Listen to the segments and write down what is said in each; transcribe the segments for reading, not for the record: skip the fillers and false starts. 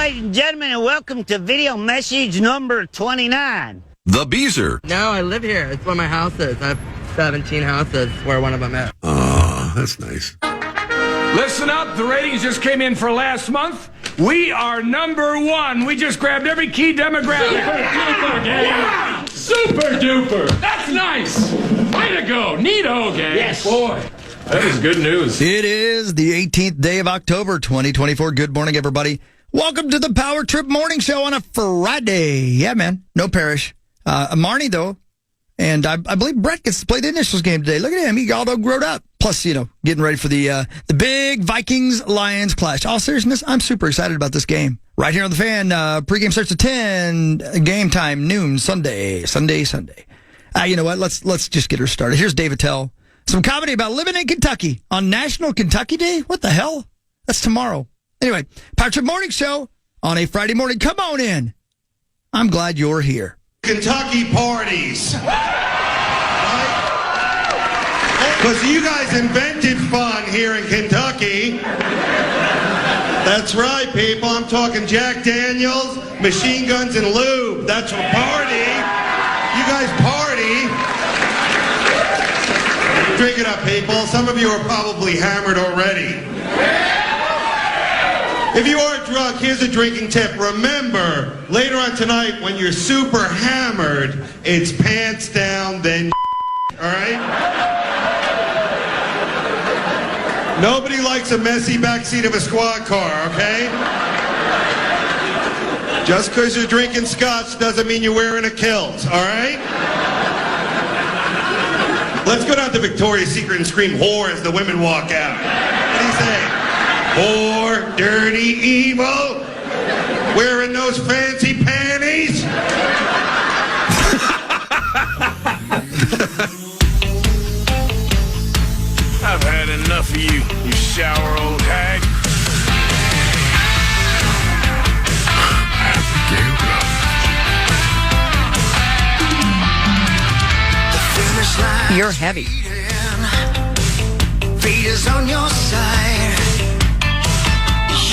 ladies and gentlemen, and welcome to video message number 29. The Beezer. No, I live here. It's where my house is. I have 17 houses where one of them is. Oh, that's nice. Listen up. The ratings just came in for last month. We are number one. We just grabbed every key demographic. Super duper. That's nice. Way to go. Neato, gang. Yes. Boy, that is good news. It is the 18th day of October, 2024. Good morning, everybody. Welcome to the Power Trip Morning Show on a Friday. Yeah, man. No Parrish. Marnie, though. And I believe Brett gets to play the initials game today. Look at him. He got all grown up. Plus, getting ready for the big Vikings-Lions clash. All seriousness, I'm super excited about this game. Right here on the Fan, pregame starts at 10, game time, noon, Sunday. You know what? Let's just get her started. Here's Dave Attell. Some comedy about living in Kentucky on National Kentucky Day? What the hell? That's tomorrow. Anyway, Power Trip Morning Show on a Friday morning. Come on in. I'm glad you're here. Kentucky parties. Because you guys invented fun here in Kentucky. That's right, people. I'm talking Jack Daniels, machine guns, and lube. That's a party. You guys party. Drink it up, people. Some of you are probably hammered already. If you are drunk, here's a drinking tip. Remember, later on tonight, when you're super hammered, it's pants down, then all right? Nobody likes a messy backseat of a squad car, okay? Just because you're drinking scotch doesn't mean you're wearing a kilt, all right? Let's go down to Victoria's Secret and scream whore as the women walk out. What do you say? Whore, dirty, evil, wearing those fancy panties. I've had enough of you, you sour old hag. You're heavy. Fate is on your side.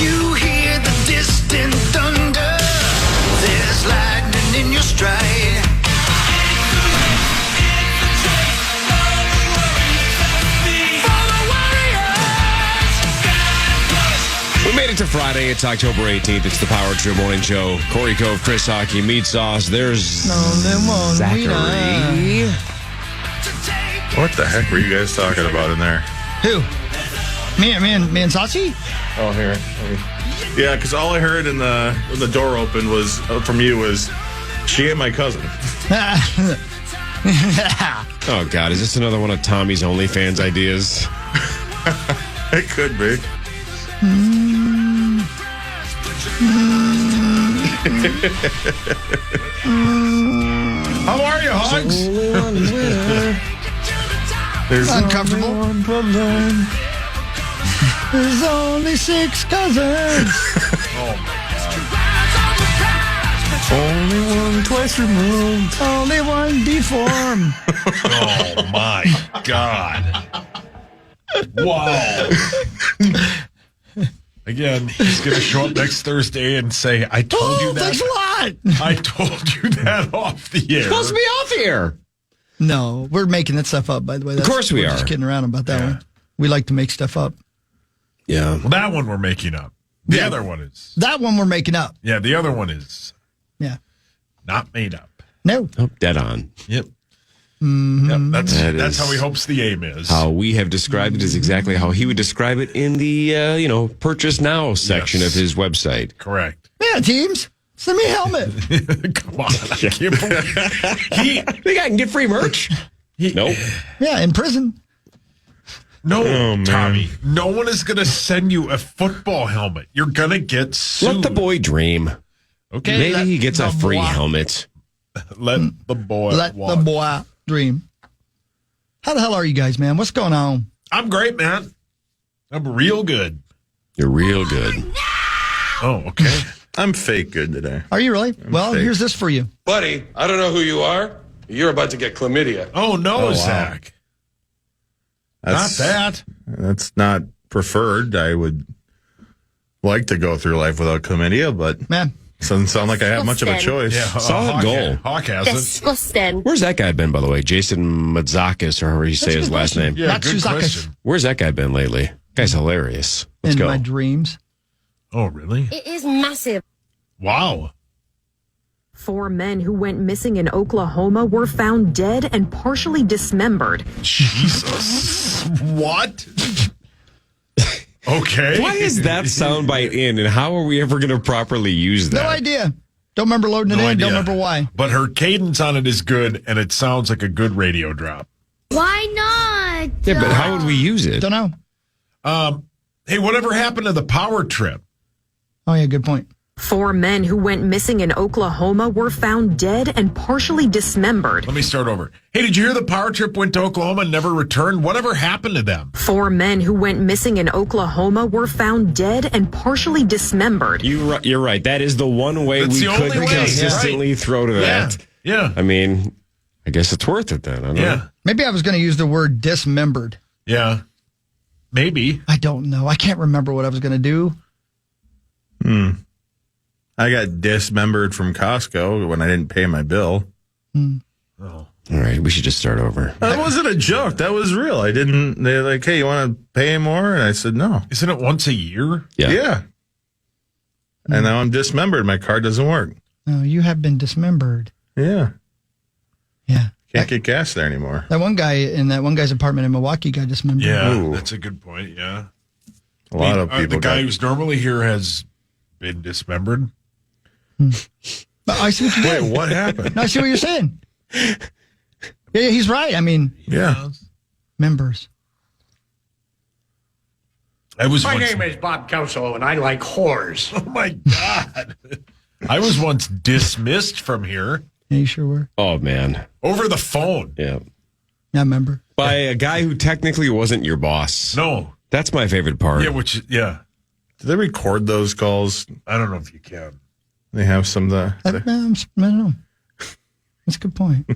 You hear the distant thunder. There's lightning in your stride. We made it to Friday. It's October 18th. It's the Power Trip Morning Show. Corey Cove, Chris Hockey, Meat Sauce. There's Zachary. What the heck were you guys talking about in there? Who? Me and Sachi? Oh, here. Yeah, because all I heard when the door opened was from you was, she ain't my cousin. Oh, God. Is this another one of Tommy's OnlyFans ideas? It could be. How are you, Hogs? There's uncomfortable. One problem. There's only 6 cousins. only one twice removed. Only one deformed. Oh, my God. Wow. Again, he's going to show up next Thursday and say, I told you that. Thanks a lot. I told you that off the air. Supposed to be off the air. No, we're making that stuff up, by the way. Of course we are. Just kidding around about that one. We like to make stuff up. Yeah. Well, that one we're making up. The other one is. That one we're making up. Yeah, the other one is. Yeah. Not made up. No. Oh, dead on. Yep. Mm-hmm. Yep, that's how he hopes the aim is. How we have described it is exactly how he would describe it in the, purchase now section of his website. Correct. Yeah, teams. Send me a helmet. Come on. I can't believe Think I can get free merch? Nope. Yeah, in prison. No, Tommy. No one is going to send you a football helmet. You're going to get sued. Let the boy dream. Okay. Maybe he gets a free helmet. Let the boy dream. How the hell are you guys, man? What's going on? I'm great, man. I'm real good. You're real good. Oh, okay. I'm fake good today. Are you really? Well, fake. here's this for you. Buddy, I don't know who you are. You're about to get chlamydia. Oh, no, Zach. Not that. That's not preferred. I would like to go through life without chlamydia, but Man, doesn't sound like I have much of a choice. Solid goal. Hawk has it. Disgusting. Where's that guy been, by the way? Jason Matzakis, or however you say his last name. Yeah, good Matsuzakis. question. Where's that guy been lately? Guy's hilarious. Let's in go. my dreams. Oh, really? It is massive. Wow. 4 men who went missing in Oklahoma were found dead and partially dismembered. Jesus. What? Okay. Why is that soundbite in, and how are we ever going to properly use that? No idea. Don't remember loading it No in. idea. Don't remember why. But her cadence on it is good, and it sounds like a good radio drop. Why not? Yeah, but how would we use it? Don't know. Hey, whatever happened to the power trip? Oh, yeah, good point. 4 men who went missing in Oklahoma were found dead and partially dismembered. Let me start over. Hey, did you hear the power trip went to Oklahoma and never returned? Whatever happened to them? 4 men who went missing in Oklahoma were found dead and partially dismembered. You're right. That is the one way That's we the could only way, consistently throw to that. Yeah. I mean, I guess it's worth it then. I don't know. Maybe I was going to use the word dismembered. Yeah. Maybe. I don't know. I can't remember what I was going to do. I got dismembered from Costco when I didn't pay my bill. Oh. All right, we should just start over. That wasn't a joke. That was real. I didn't. They're like, "Hey, you want to pay more?" And I said, "No." Isn't it once a year? Yeah. And now I'm dismembered. My card doesn't work. No, you have been dismembered. Yeah. Yeah. Can't get gas there anymore. That one guy in that one guy's apartment in Milwaukee got dismembered. Yeah, Ooh. that's a good point. Yeah. A lot of people. The guy got- who's normally here has been dismembered. But I see what you did. Wait, what happened? No, I see what you're saying. Yeah, he's right. I mean, Yeah. members. I was My once, name is Bob Kelso, and I like whores. Oh my God. I was once dismissed from here Yeah, you sure were. Oh, man. over the phone. Yeah. Yeah, I remember. By a guy who technically wasn't your boss. No. That's my favorite part. Yeah, Do they record those calls? I don't know if you can. They have some of I the. don't know. That's a good point.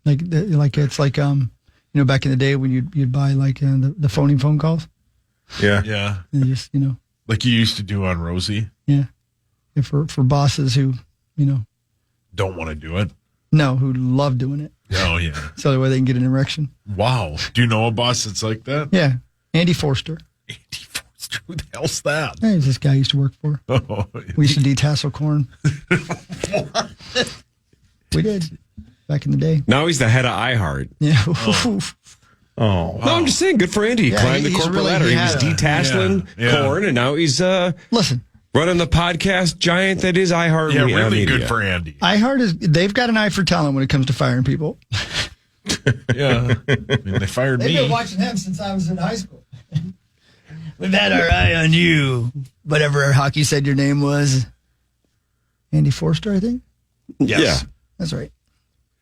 Like it's like back in the day when you'd buy like the phone calls. Yeah. Yeah. And you just Like you used to do on Rosie. yeah, for bosses who Don't want to do it. who love doing it. Oh, yeah. It's the only way they can get an erection. Wow. Do you know a boss that's like that? Yeah, Andy Forster. Andy Forster. Who the hell's that? Hey, this guy I used to work for. Oh, We used to detassel corn. We did back in the day. Now he's the head of iHeart. Yeah. Oh. No, I'm just saying, good for Andy. He Yeah, climbed the he's corporate really- ladder. he He was had- detasseling Yeah. corn, and now he's Listen, running the podcast giant that is iHeart. yeah, really Media. good for Andy. they've got an eye for talent when it comes to firing people. Yeah. I mean, they fired me. watching him since I was in high school. We've had our eye on you. Whatever hockey said your name was. Andy Forster, I think. Yes. Yeah. That's right.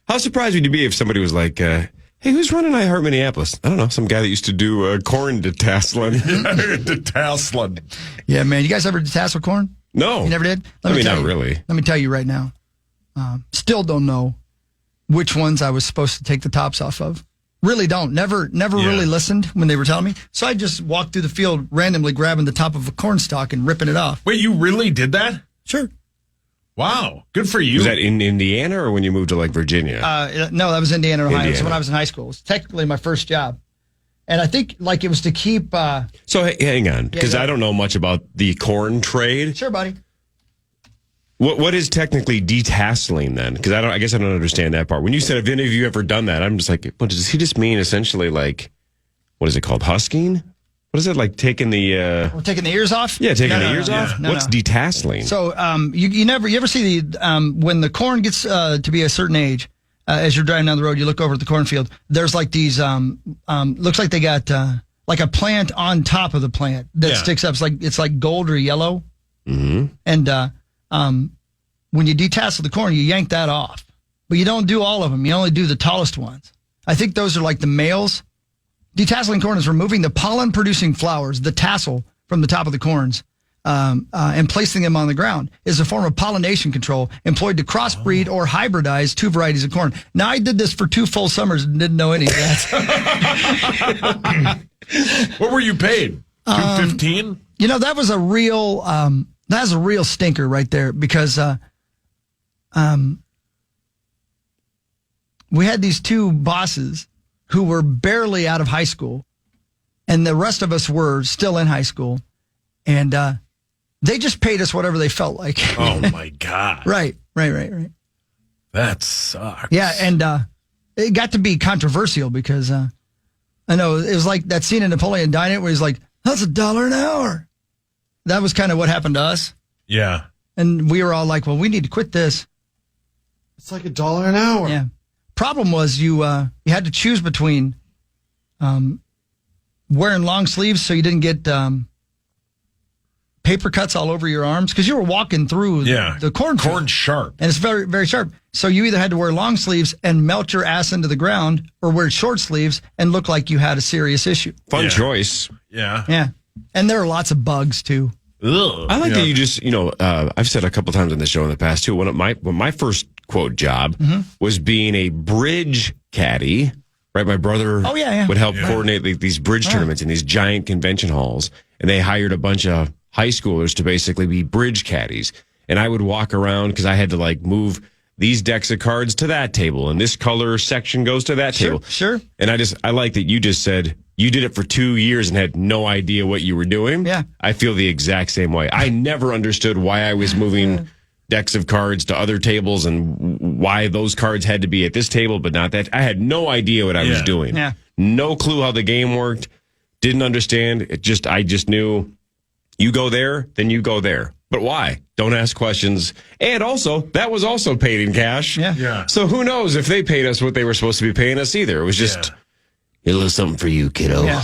How surprised would you be if somebody was like, hey, who's running iHeart Minneapolis? I don't know. Some guy that used to do corn detasseling. Detasseling. Yeah, man. You guys ever detassel corn? No. You never did? Not tell you. really. Let me tell you right now. Still don't know which ones I was supposed to take the tops off of. Really don't. Never really listened when they were telling me. So I just walked through the field randomly grabbing the top of a corn stalk and ripping it off. Wait, you really did that? Sure. Wow. Good for you. Was that in Indiana or when you moved to like Virginia? No, that was Indiana, Ohio. Indiana. So when I was in high school. It was technically my first job. And I think like it was to keep... So hang on, because yeah. I don't know much about the corn trade. Sure, buddy. What is technically detasseling then? Because I guess I don't understand that part. When you said, have any of you ever done that? I'm just like, what does he just mean? Essentially, like, what is it called? Husking? What is it like? Taking the We're taking the ears off. yeah, taking the ears off. No, What's no. detasseling? So you ever see the when the corn gets to be a certain age, as you're driving down the road, you look over at the cornfield. There's like these looks like they got like a plant on top of the plant that sticks up. It's like gold or yellow. Mm-hmm. And when you detassel the corn, you yank that off, but you don't do all of them. You only do the tallest ones. I think those are like the males. Detasseling corn is removing the pollen-producing flowers, the tassel, from the top of the corns, and placing them on the ground is a form of pollination control employed to crossbreed or hybridize two varieties of corn. Now, I did this for 2 full summers and didn't know any of that. What were you paid? $2.15? that was a real stinker right there because we had these two bosses who were barely out of high school, and the rest of us were still in high school, and they just paid us whatever they felt like. Oh my God! Right. That sucks. Yeah, and it got to be controversial because I know it was like that scene in Napoleon Dynamite where he's like, "That's $1 an hour." That was kind of what happened to us. Yeah. And we were all like, well, we need to quit this. It's like $1 an hour. Yeah. Problem was you had to choose between wearing long sleeves so you didn't get paper cuts all over your arms because you were walking through the corn. Corn sharp. And it's very, very sharp. So you either had to wear long sleeves and melt your ass into the ground or wear short sleeves and look like you had a serious issue. Fun choice. Yeah. Yeah. And there are lots of bugs too. Ugh. I like that you just, I've said a couple times on the show in the past too, when my first quote job was being a bridge caddy, right? My brother would help coordinate these bridge tournaments in these giant convention halls. And they hired a bunch of high schoolers to basically be bridge caddies. And I would walk around because I had to move these decks of cards to that table and this color section goes to that table. Sure. And I like that you just said you did it for 2 years and had no idea what you were doing. Yeah. I feel the exact same way. I never understood why I was moving decks of cards to other tables and why those cards had to be at this table but not that. I had no idea what I was doing. Yeah. No clue how the game worked. Didn't understand. I just knew you go there, then you go there. But why? Don't ask questions. And also, that was also paid in cash. Yeah. So who knows if they paid us what they were supposed to be paying us either. It was just a little something for you, kiddo. Yeah.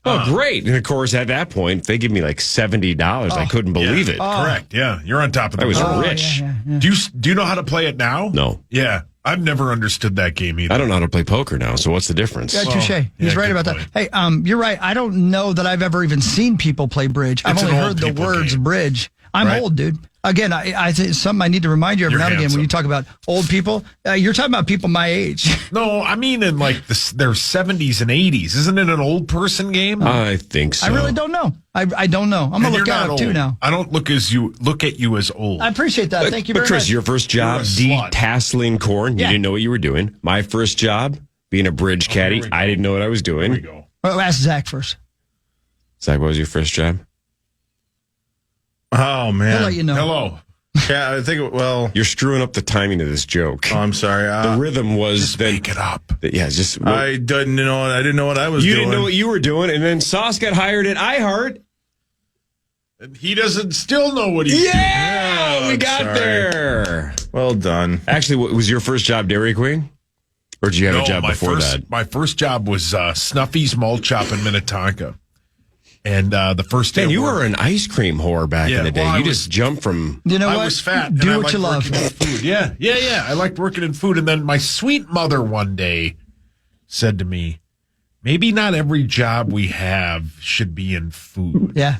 Oh, great. And of course, at that point, they give me $70. I couldn't believe it. Correct. Yeah. You're on top of the I was world. rich. Yeah. Do you know how to play it now? No. Yeah. I've never understood that game either. I don't know how to play poker now, so what's the difference? Yeah, touche. He's right about that. Hey, you're right. I don't know that I've ever even seen people play bridge. I've It's only an heard old the people words game. bridge. I'm Right? old, dude. Again, I think it's something I need to remind you every You're now and again handsome. when you talk about old people. You're talking about people my age. No, I mean in their 70s and 80s. Isn't it an old person game? I think so. I really don't know. I don't know. I'm going to look at it too now. I don't look at you as old. I appreciate that. Thank you very But Chris, much. your first job, You're a slut. detasseling corn, you Yeah. didn't know what you were doing. My first job, being a bridge caddy, I didn't know what I was doing. There we go. Well, ask Zach first. Zach, what was your first job? Oh, man. He'll let you know. Hello. Yeah, I think, You're screwing up the timing of this joke. oh, I'm sorry. The rhythm was Just make it up. just I didn't know what I was you doing. didn't know what you were doing, and then Sauce got hired at iHeart. And he doesn't still know what he's Yeah, we I'm got sorry. there. Well done. Actually, what was your first job, Dairy Queen? Or did you have doing. a job before that? My first job was Snuffy's Malt Shop in Minnetonka. And the first day Man, of you work- were an ice cream whore back Yeah, in the day. well, I You was- just jumped from... You know I what? was fat. Do and I what you liked love. working in food. Yeah. I liked working in food. And then my sweet mother one day said to me, maybe not every job we have should be in food. Yeah.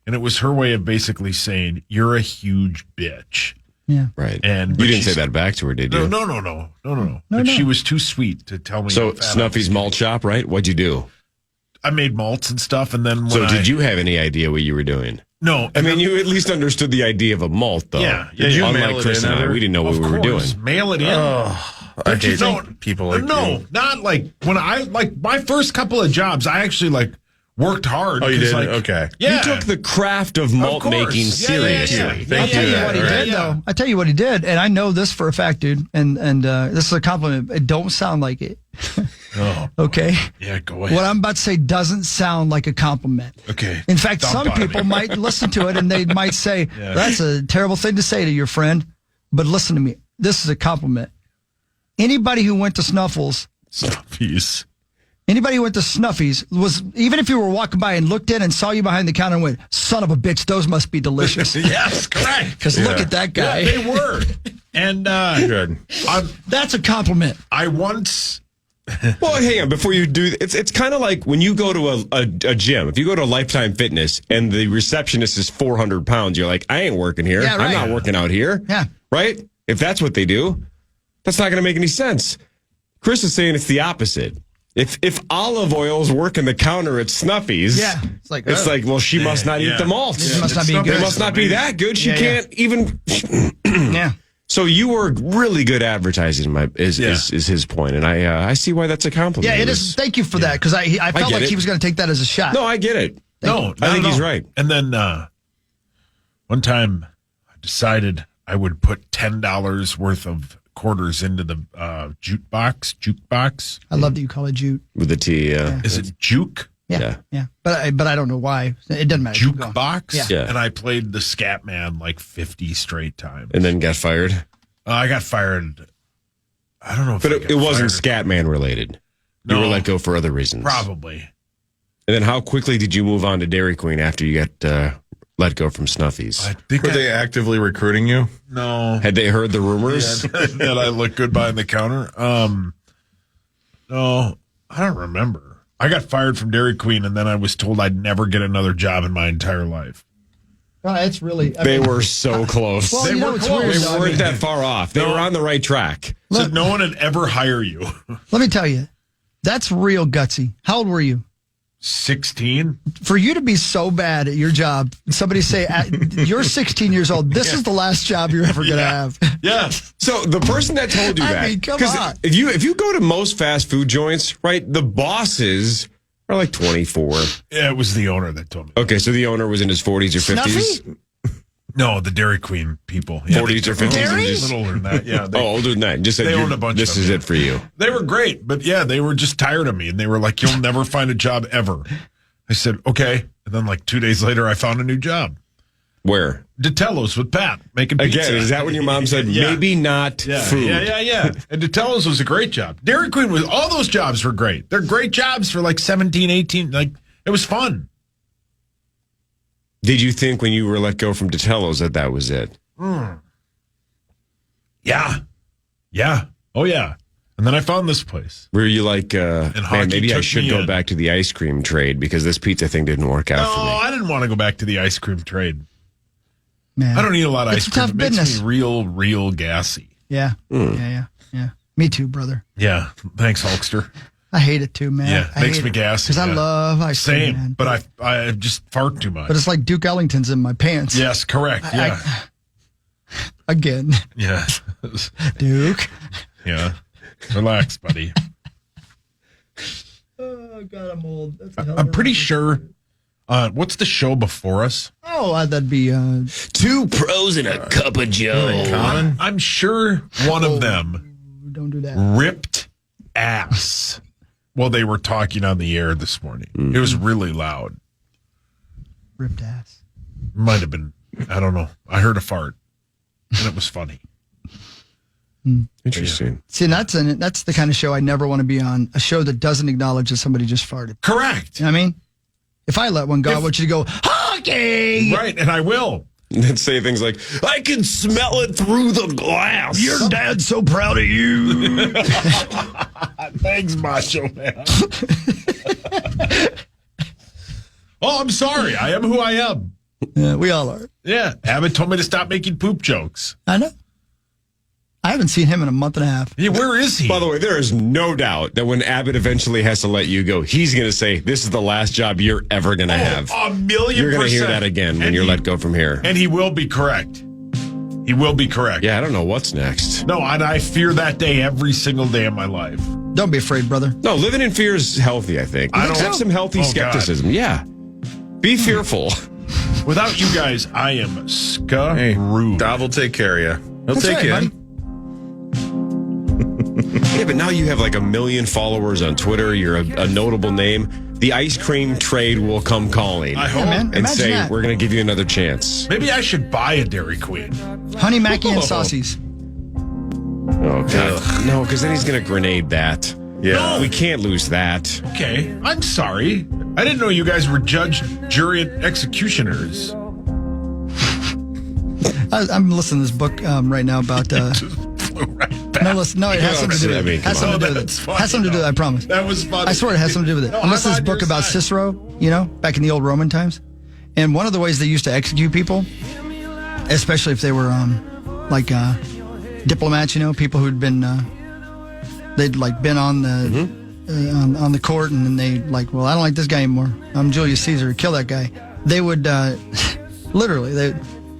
And it was her way of basically saying, you're a huge bitch. Yeah. Right. And You didn't say that back to her, did you? No. But she was too sweet to tell me. So, how fat I Snuffy's was. Malt Shop, right? What'd you do? I made malts and stuff. And then when So, did you have any idea what you were doing? No. I mean, you at least understood the idea of a malt, though. Yeah. Did you Unlike mail it Chris in, and I, Heather? we didn't know what Of we were doing. course, mail it in. I hate people like you. Not like when my first couple of jobs, I actually worked hard. Oh, you 'cause, did? Okay. Yeah. You took the craft of malt course. making Yeah, seriously. yeah. Thank I'll tell you you. what he did, though. I tell you what he did, and I know this for a fact, dude. And this is a compliment. It don't sound like it. Oh, Okay. yeah, go ahead. What I'm about to say doesn't sound like a compliment. Okay. In fact, Dump some on me. people might listen to it and they might say, that's a terrible thing to say to your friend. But listen to me. This is a compliment. Anybody who went to Snuffles, Snuffies. anybody who went to Snuffies was, even if you were walking by and looked in and saw you behind the counter and went, son of a bitch, those must be delicious. Yes, correct. Because look at that guy. Yeah, they were. And Good. That's a compliment. I once. Well, hang on. Before you do, it's kind of like when you go to a gym. If you go to Lifetime Fitness and the receptionist is 400 pounds, you're like, I ain't working here. Yeah, right. I'm not working out here. Yeah. Right? If that's what they do, that's not going to make any sense. Chris is saying it's the opposite. If olive oil's working the counter at Snuffy's, it's like well, she must not eat them all. It must not be good. It must not be that good. She can't even. Yeah. So you were really good advertising. Is his point, and I see why that's a compliment. Yeah, it is. Thank you for that because I felt like he was going to take that as a shot. No, I get it. I think he's right. And then one time, I decided I would put $10 worth of quarters into the jukebox. I love that you call it jute with the T. Is it juke? Yeah. But I don't know why. It doesn't matter. Jukebox. Yeah. And I played the Scat Man like 50 straight times, and then got fired. I got fired. I don't know, but it wasn't Scat Man related. You were let go for other reasons, probably. And then, how quickly did you move on to Dairy Queen after you got let go from Snuffies? Were they actively recruiting you? No. Had they heard the rumors that I look good behind the counter? No, I don't remember. I got fired from Dairy Queen, and then I was told I'd never get another job in my entire life. It's really. They were so close. Well, they were close. They weren't that far off. They were on the right track. So no one would ever hire you. Let me tell you, that's real gutsy. How old were you? 16. For you to be so bad at your job, somebody say, you're 16 years old. This is the last job you're ever going to have. Yeah. So the person that told you that. I mean, come on. If you go to most fast food joints, right, the bosses are like 24. Yeah, it was the owner that told me. Okay, so the owner was in his 40s or 50s? Snuffy? No, the Dairy Queen people. 40s or 50s? Dairy? A little older than that, yeah. Older than that. Just said, they owned a bunch this of them, is it for you. They were great, but yeah, they were just tired of me, and they were like, you'll never find a job ever. I said, okay. And then like 2 days later, I found a new job. Where? Detello's with Pat, making pizza. Again, is that when your mom said, maybe not food? Yeah. And Detello's was a great job. Dairy Queen was, all those jobs were great. They're great jobs for like 17, 18. Like, it was fun. Did you think when you were let go from Detello's that was it? Yeah. Oh, yeah. And then I found this place. Were you like, man, maybe I should go back to the ice cream trade because this pizza thing didn't work out for me? No, I didn't want to go back to the ice cream trade. Man, I don't eat a lot of ice cream. It makes business. me real gassy. Yeah. Yeah. Me too, brother. Yeah. Thanks, Hulkster. I hate it too, man. Yeah, makes me gassy. Because I love ice cream. Same, Man. but I just fart too much. But it's like Duke Ellington's in my pants. Yes, correct. Yeah. Again. Yeah. Duke. Yeah. Relax, buddy. Oh, God, I'm old. I'm pretty sure. What's the show before us? Oh, that'd be Two Pros and a Cup of Joe. I'm sure one of them don't do that. ripped ass while they were talking on the air this morning. It was really loud. Ripped ass. Might have been. I don't know. I heard a fart, and it was funny. Interesting. See, that's the kind of show I never want to be on. A show that doesn't acknowledge that somebody just farted. Correct. You know what I mean? If I let one go, I want you to go, hockey! Right, and I will. And then say things like, I can smell it through the glass. Your dad's so proud of you. Thanks, Macho Man. Oh, I'm sorry. I am who I am. Yeah, we all are. Yeah. Abbott told me to stop making poop jokes. I know. I haven't seen him in a month and a half. Yeah, where is he? By the way, there is no doubt that when Abbott eventually has to let you go, he's going to say, this is the last job you're ever going to have. 1,000,000%. You're going to hear that again when you're let go from here. And he will be correct. He will be correct. Yeah, I don't know what's next. No, and I fear that day every single day of my life. Don't be afraid, brother. No, living in fear is healthy, I think. I don't have some healthy skepticism. God. Yeah. Be fearful. Without you guys, I am screwed. Hey, Dov will take care of you. He'll take you in. Yeah, but now you have like 1 million followers on Twitter. You're a notable name. The ice cream trade will come calling. I hope. Yeah, man. And Imagine say, that. we're going to give you another chance. Maybe I should buy a Dairy Queen. Honey Mackie and Saucies. Oh, God. No, because then he's going to grenade that. Yeah. We can't lose that. Okay, I'm sorry. I didn't know you guys were judge, jury, and executioners. I'm listening to this book right now about... No, it has something to do with it. Has something to do with it. Has something to do with it, I promise. That was funny. I swear it has something to do with it. No, I'm listening to I'm this on book your about side. Cicero, back in the old Roman times. And one of the ways they used to execute people, especially if they were diplomats, people who'd been, they'd been on the on the court, and then they like, well, I don't like this guy anymore. I'm Julius Caesar. Kill that guy. They would literally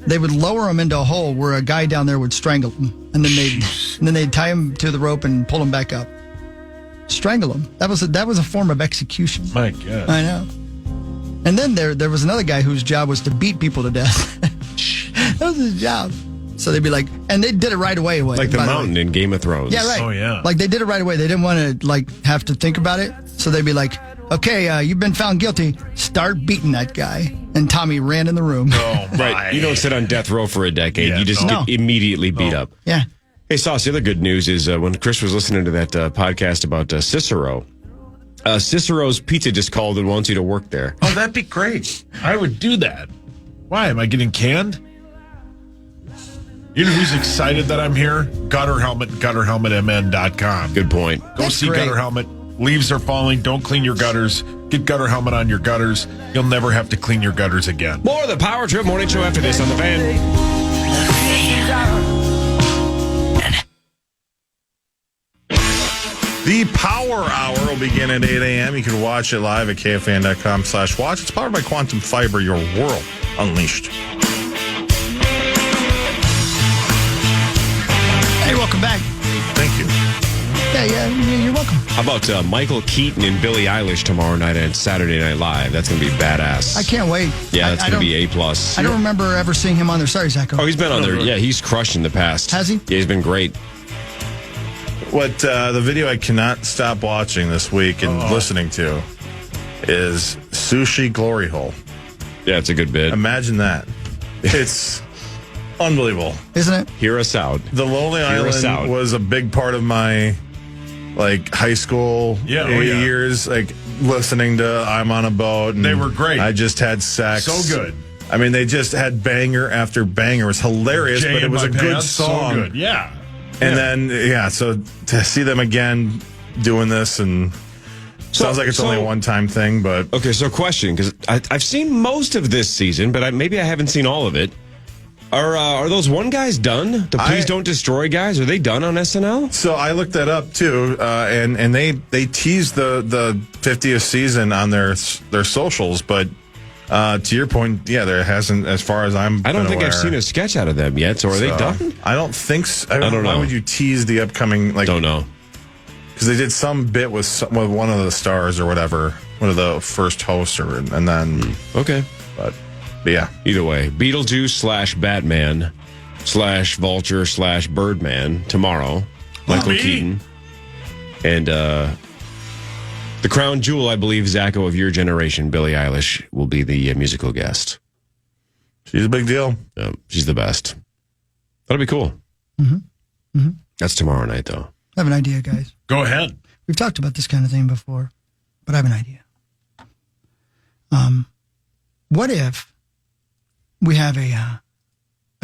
they would lower him into a hole where a guy down there would strangle him, and then they'd tie him to the rope and pull him back up, strangle him. That was a form of execution. My God, I know. And then there was another guy whose job was to beat people to death. That was his job. So they'd be like, and they did it right away. Like the mountain in Game of Thrones. Yeah, right. Oh, yeah. Like they did it right away. They didn't want to like have to think about it. So they'd be like, okay, you've been found guilty. Start beating that guy. And Tommy ran in the room. Oh, my. Right. You don't sit on death row for a decade. Yeah, you just get immediately beat up. Yeah. Hey, Sauce, the other good news is when Chris was listening to that podcast about Cicero, Cicero's Pizza just called and wants you to work there. Oh, that'd be great. I would do that. Why? Am I getting canned? You know who's excited that I'm here? Gutter Helmet, gutterhelmetmn.com. Good point. Go see great. Gutter Helmet. Leaves are falling. Don't clean your gutters. Get Gutter Helmet on your gutters. You'll never have to clean your gutters again. More of the Power Trip Morning Show after this on the Fan. The Power Hour will begin at 8 a.m. You can watch it live at KFAN.com/watch. It's powered by Quantum Fiber, your world unleashed. Hey, welcome back. Thank you. Yeah, you're welcome. How about Michael Keaton and Billie Eilish tomorrow night at Saturday Night Live? That's going to be badass. I can't wait. Yeah, that's going to be A+. I don't remember ever seeing him on there. Sorry, Zacho. Oh, he's been on there. Yeah, he's crushed in the past. Has he? Yeah, he's been great. What the video I cannot stop watching this week and listening to is Sushi Glory Hole. Yeah, it's a good bit. Imagine that. It's unbelievable. Isn't it? Hear us out. The Lonely Island was a big part of my high school years, listening to I'm on a Boat. And they were great. I Just Had Sex. So good. I mean, they just had banger after banger. It was hilarious, but it was a good song. So good. Yeah. And then, so to see them again doing this, and sounds like it's only a one-time thing, but... Okay, so question, because I've seen most of this season, but maybe I haven't seen all of it. Are those one guys done? The Please Don't Destroy guys? Are they done on SNL? So I looked that up, too, and they teased the 50th season on their socials, but... to your point, there hasn't, as far as I don't think I've seen a sketch out of them yet. So are they done? I don't think so. I don't know. Why would you tease the upcoming? Don't know. Because they did some bit with one of the stars or whatever, one of the first hosts, and then okay. But yeah, either way, Beetlejuice / Batman / Vulture / Birdman tomorrow. Michael Keaton and. The crown jewel, I believe, Zacho, of your generation, Billie Eilish, will be the musical guest. She's a big deal. Yeah, she's the best. That'll be cool. Mm-hmm. Mm-hmm. That's tomorrow night, though. I have an idea, guys. Go ahead. We've talked about this kind of thing before, but I have an idea. What if we have a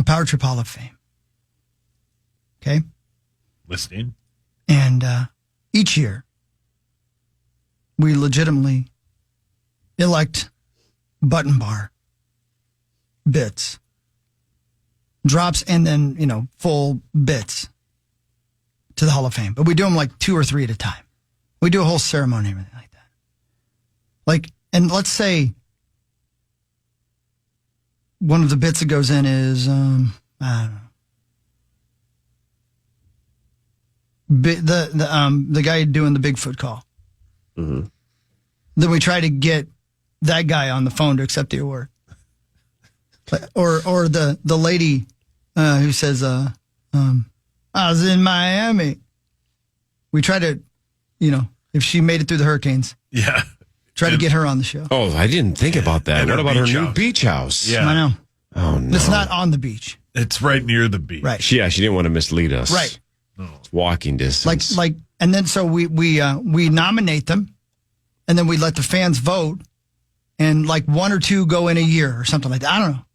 Power Trip Hall of Fame? Okay? Listening. And each year, we legitimately elect button bar bits, drops, and then, full bits to the Hall of Fame. But we do them 2 or 3 at a time. We do a whole ceremony and everything like that. And let's say one of the bits that goes in is, I don't know, the guy doing the Bigfoot call. Mm-hmm. Then we try to get that guy on the phone to accept the award, or the lady who says, "I was in Miami." We try to, if she made it through the hurricanes, try to get her on the show. Oh, I didn't think about that. What about her new house. beach house? Yeah, I know. Oh no, it's not on the beach. It's right near the beach. Right. She didn't want to mislead us. Right. No. It's walking distance. And then so we nominate them, and then we let the fans vote, and 1 or 2 go in a year or something like that. I don't know.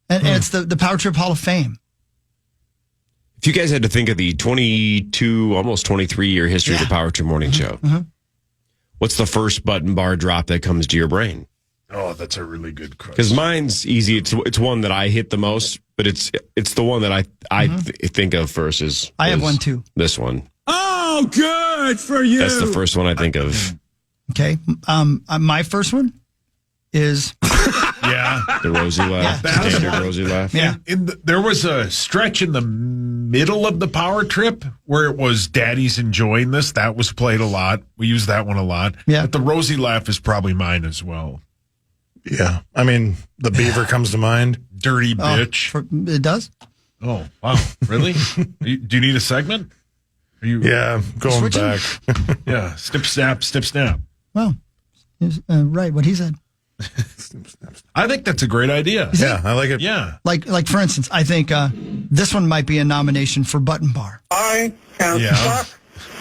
And it's the Power Trip Hall of Fame. If you guys had to think of the 22, almost 23-year history of the Power Trip Morning Show, what's the first button bar drop that comes to your brain? Oh, that's a really good question. Because mine's easy. It's one that I hit the most, but it's the one that I think of first. I have one too. This one. Oh, good for you. That's the first one I think of. Okay. My first one is The Rosie laugh. Yeah. Standard Rosie laugh. yeah. There was a stretch in the middle of the power trip where it was Daddy's enjoying this. That was played a lot. We use that one a lot. Yeah. But the Rosie laugh is probably mine as well. Yeah. I mean, the beaver comes to mind. Dirty bitch. It does. Oh, wow. Really? Do you need a segment? Are you? Yeah, going Switching? back. Yeah. Snip, snap, snip, snap. Well, right. What he said. I think that's a great idea. Yeah, I like it. Yeah. Like for instance, I think this one might be a nomination for Button Bar. I am stuck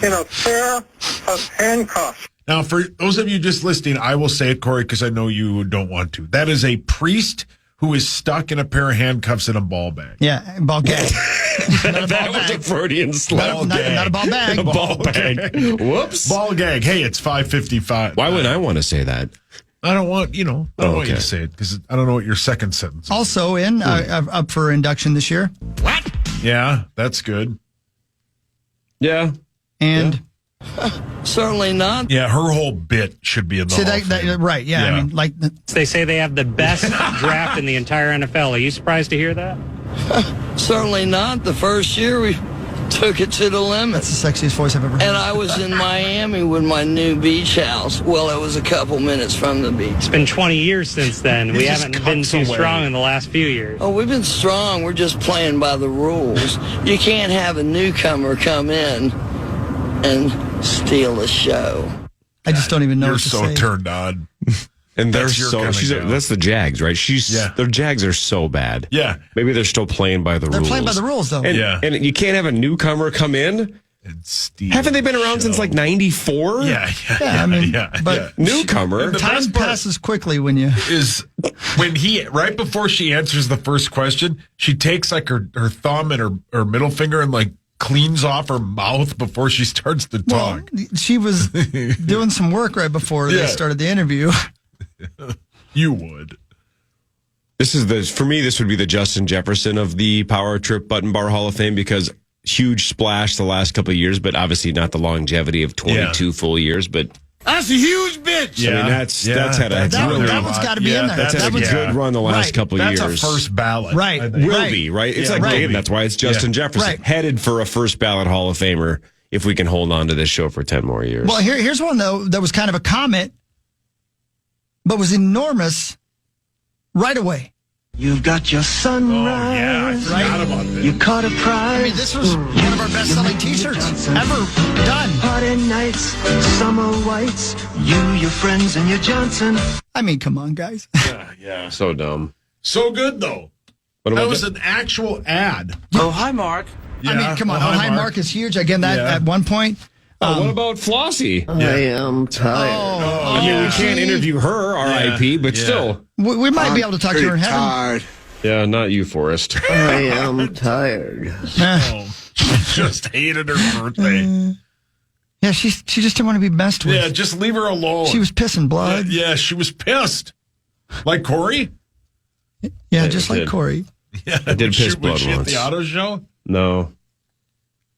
in a pair of handcuffs. Now, for those of you just listening, I will say it, Corey, because I know you don't want to. That is a priest who is stuck in a pair of handcuffs in a ball bag. Yeah, ball gag. Not a ball That was a bag. Freudian slip. Not a ball bag. A ball bag. Whoops. Ball gag. Hey, it's 5:55. Why wouldn't I want to say that? I don't want, I don't want you okay. to say it because I don't know what your second sentence is. Also up for induction this year. Yeah, that's good. Yeah. And Certainly not. Yeah, her whole bit should be in the so Hall of Fame. right, yeah. Yeah. I mean, like They say they have the best draft in the entire NFL. Are you surprised to hear that? Certainly not. The first year we took it to the limit. that's the sexiest voice I've ever heard. And I was in Miami with my new beach house. Well, it was a couple minutes from the beach. It's been 20 years since then. We just haven't been cuts too away. strong in the last few years. Oh, we've been strong. We're just playing by the rules. You can't have a newcomer come in and steal the show. I just don't even know You're what to so say. turned on. And they're That's your so kinda gal. that's the Jags, right? Yeah. Their Jags are so bad. Yeah. Maybe they're still playing by the They're rules. playing by the rules, though. And, Yeah. and you can't have a newcomer come in. And steal Haven't they been the around since show. like 94? Yeah, I mean, but Newcomer. The time best part passes quickly when you. is when right before she answers the first question, she takes like her thumb and her middle finger and like cleans off her mouth before she starts to Well, talk. she was doing some work right before they Yeah. started the interview. You would. For me, this would be the Justin Jefferson of the Power Trip Button Bar Hall of Fame because huge splash the last couple of years, but obviously not the longevity of 22 full years. But That's a huge bitch. I mean, that's had a that one's got to be in there. That's had a good run the last couple of years. That's a first ballot. Right. I think. Will be, right? It's Yeah, like will Dave, be. that's why it's Justin Jefferson. Right. Headed for a first ballot Hall of Famer if we can hold on to this show for 10 more years. Well, here's one, though, that was kind of a comment, but was enormous right away. You've got your sunrise. Oh, yeah, I forgot about this. You caught a prize. I mean, this was one of our best-selling T-shirts ever done. Party nights, summer whites, you, your friends, and your Johnson. I mean, come on, guys. Yeah. So dumb. So good, though. What about That was an actual ad. Oh, hi, Mark. I mean, come on. Oh, hi, Mark is huge. Again, that at one point. what about Flossie? I am tired. I mean, we can't interview her, R.I.P., but still. We might be able to talk to her in heaven. Yeah, not you, Forrest. I am tired. Oh, she just hated her birthday. Yeah, she just didn't want to be messed with. Yeah, just leave her alone. She was pissing blood. Yeah, she was pissed. Like Corey? Yeah, just I like did. Corey. Yeah, I did piss when blood she at once. the auto show? No.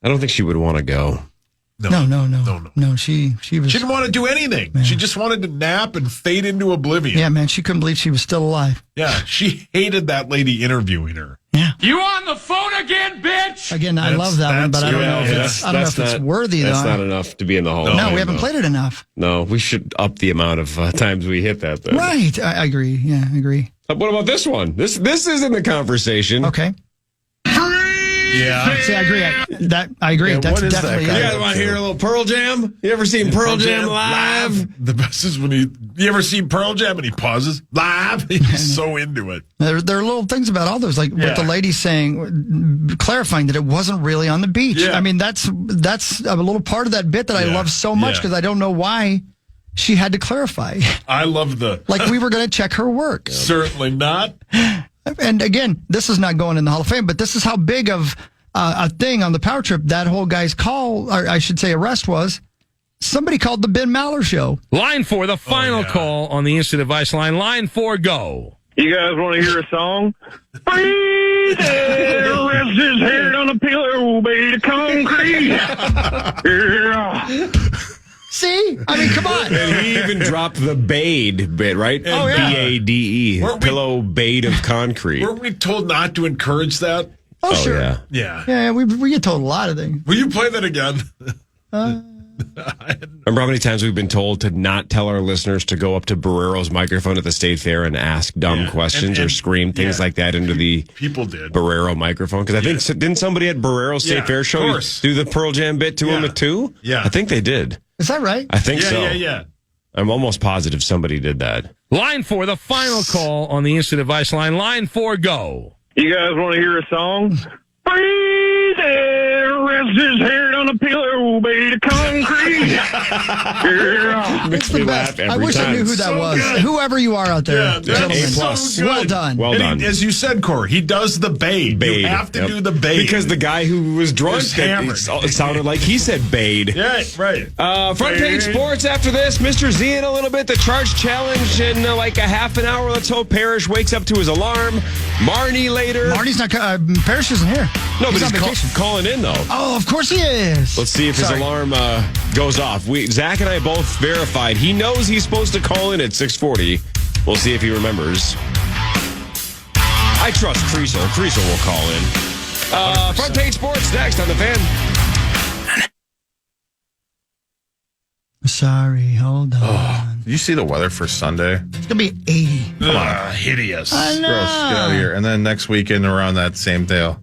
I don't think she would want to go. No. She was. She didn't want to do anything. Man. She just wanted to nap and fade into oblivion. Yeah, man, she couldn't believe she was still alive. Yeah, she hated that lady interviewing her. Yeah. You on the phone again, bitch? Again, I love that one, but I don't know if it's worthy though. That's not enough to be in the Hall of Fame. No, we haven't played it enough. No, we should up the amount of times we hit that, though. Right. I agree. Yeah, I agree. What about this one? This is in the conversation. Okay. Yeah. See, I agree. I agree. Yeah, That's what is that definitely guy? You guys want to hear a little Pearl Jam? You ever seen Pearl Jam live? The best is when you ever seen Pearl Jam and he pauses live? He's so into it. There are little things about all those, like what the lady saying, clarifying that it wasn't really on the beach. Yeah. I mean, that's a little part of that bit that I love so much because I don't know why she had to clarify. I love the Like we were going to check her work. certainly not. And again, this is not going in the Hall of Fame, but this is how big of a thing on the Power Trip that whole guy's call, or I should say arrest was. Somebody called the Ben Maller Show. Line 4, the final call on the instant advice line. Line 4, go. You guys want to hear a song? Breathe, rest his head on a pillar, obey the concrete. Yeah. See? I mean, come on. And he even dropped the Bade bit, right? Oh, yeah. B-A-D-E. Pillow Bade of concrete. Weren't we told not to encourage that? Oh, sure. Yeah. Yeah. Yeah, we get told a lot of things. Will you play that again? Remember how many times we've been told to not tell our listeners to go up to Barrero's microphone at the State Fair and ask dumb questions or scream things like that into the people did Barrero microphone? Because I think, didn't somebody at Barrero's State Fair show do the Pearl Jam bit to him too? Yeah. I think they did. Is that right? I think so. Yeah. I'm almost positive somebody did that. Line 4, the final call on the instant advice line. Line 4, go. You guys want to hear a song? Breathe in, rest his head on a pillow made of concrete. Yeah. Makes me laugh every I wish time. I knew who that was. good. Whoever you are out there, Yeah, gentlemen. A+. Well done. Well And done. as you said, Corey, he does the Bade. You have to do the Bade. Because the guy who was drunk, Was hammered. it sounded like he said Bade. Yeah, right. Front page sports after this. Mr. Z in a little bit. The Charch challenge in like a half an hour. Let's hope Parrish wakes up to his alarm. Marnie later. Marnie's not. Parrish isn't here. No, but on he's vacation. calling in though. Oh, of course he is. Let's see if his alarm goes off. Zach and I both verified. He knows he's supposed to call in at 6:40. We'll see if he remembers. I trust Creasel. Creasel will call in. Front page sports next on the Fan. Sorry, hold on. Did you see the weather for Sunday? It's gonna be 80. Come on. Hideous. I know. Gross. Get out of here. And then next weekend around that same day.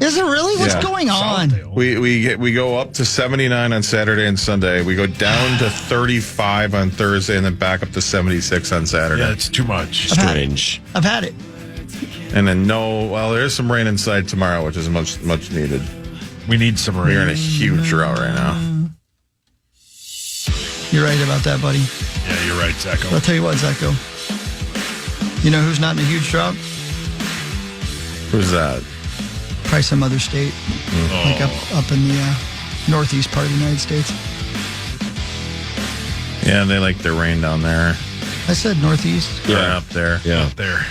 Is it really? What's going on? We go up to 79 on Saturday and Sunday. We go down to 35 on Thursday and then back up to 76 on Saturday. Yeah, it's too much. Strange. I've had it. And then there's some rain inside tomorrow, which is much needed. We need some rain. We're in a huge drought right now. You're right about that, buddy. Yeah, you're right, Zacho. But I'll tell you what, Zacho. You know who's not in a huge drought? Who's that? Probably some other state. Like up in the northeast part of the United States. Yeah, they like their rain down there. I said northeast. Yeah, up there. Yeah. Up there.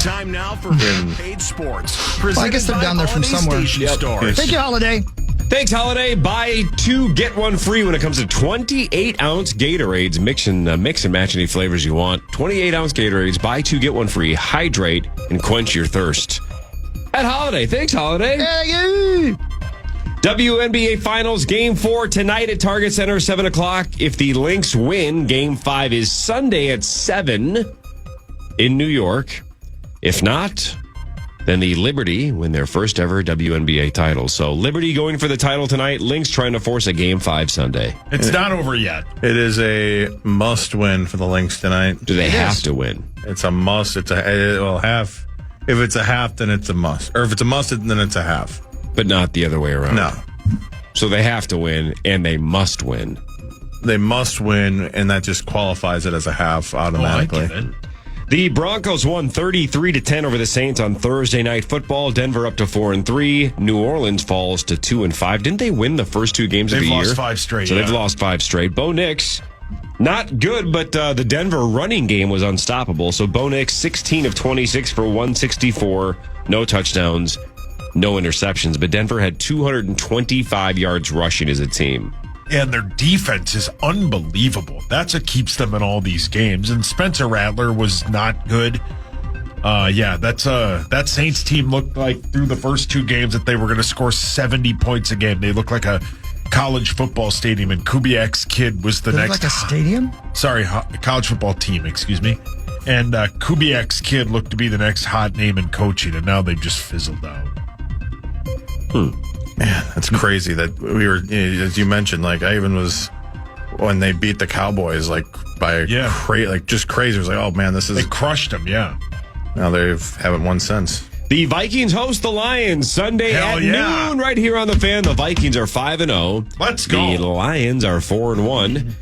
Time now for Paid Sports. Well, I guess they're down there from somewhere. Stores. Thank you, Holiday. Thanks, Holiday. Buy 2, get 1 free when it comes to 28-ounce Gatorades. Mix and match any flavors you want. 28-ounce Gatorades. Buy 2, get 1 free. Hydrate and quench your thirst. At Holiday. Thanks, Holiday. Hey. WNBA Finals Game 4 tonight at Target Center, 7 o'clock. If the Lynx win, Game 5 is Sunday at 7 in New York. If not, then the Liberty win their first ever WNBA title. So Liberty going for the title tonight. Lynx trying to force a Game 5 Sunday. It's not over yet. It is a must win for the Lynx tonight. Do they have to win? It's a must. Half. If it's a half, then it's a must. Or if it's a must, then it's a half. But not the other way around. No. So they have to win, and they must win. They must win, and that just qualifies it as a half automatically. I get it. The Broncos won 33-10 over the Saints on Thursday Night Football. Denver up to 4-3. New Orleans falls to 2-5. Didn't they win the first 2 games of the year? They've lost 5 straight. So they've lost 5 straight. Bo Nix, not good, but the Denver running game was unstoppable. So Bo Nix, 16 of 26 for 164. No touchdowns, no interceptions. But Denver had 225 yards rushing as a team. And their defense is unbelievable. That's what keeps them in all these games. And Spencer Rattler was not good. That Saints team looked like through the first 2 games that they were going to score 70 points a game. They looked like a college football stadium, and Kubiak's kid was the next. Like a stadium? Sorry, college football team. Excuse me. And Kubiak's kid looked to be the next hot name in coaching, and now they've just fizzled out. Man, that's crazy that we were, as you mentioned, like I even was when they beat the Cowboys, like by just crazy. It was like, oh man, They crushed them, yeah. Now they haven't won since. The Vikings host the Lions Sunday at noon right here on the Fan. The Vikings are 5-0. Let's go. The Lions are 4-1.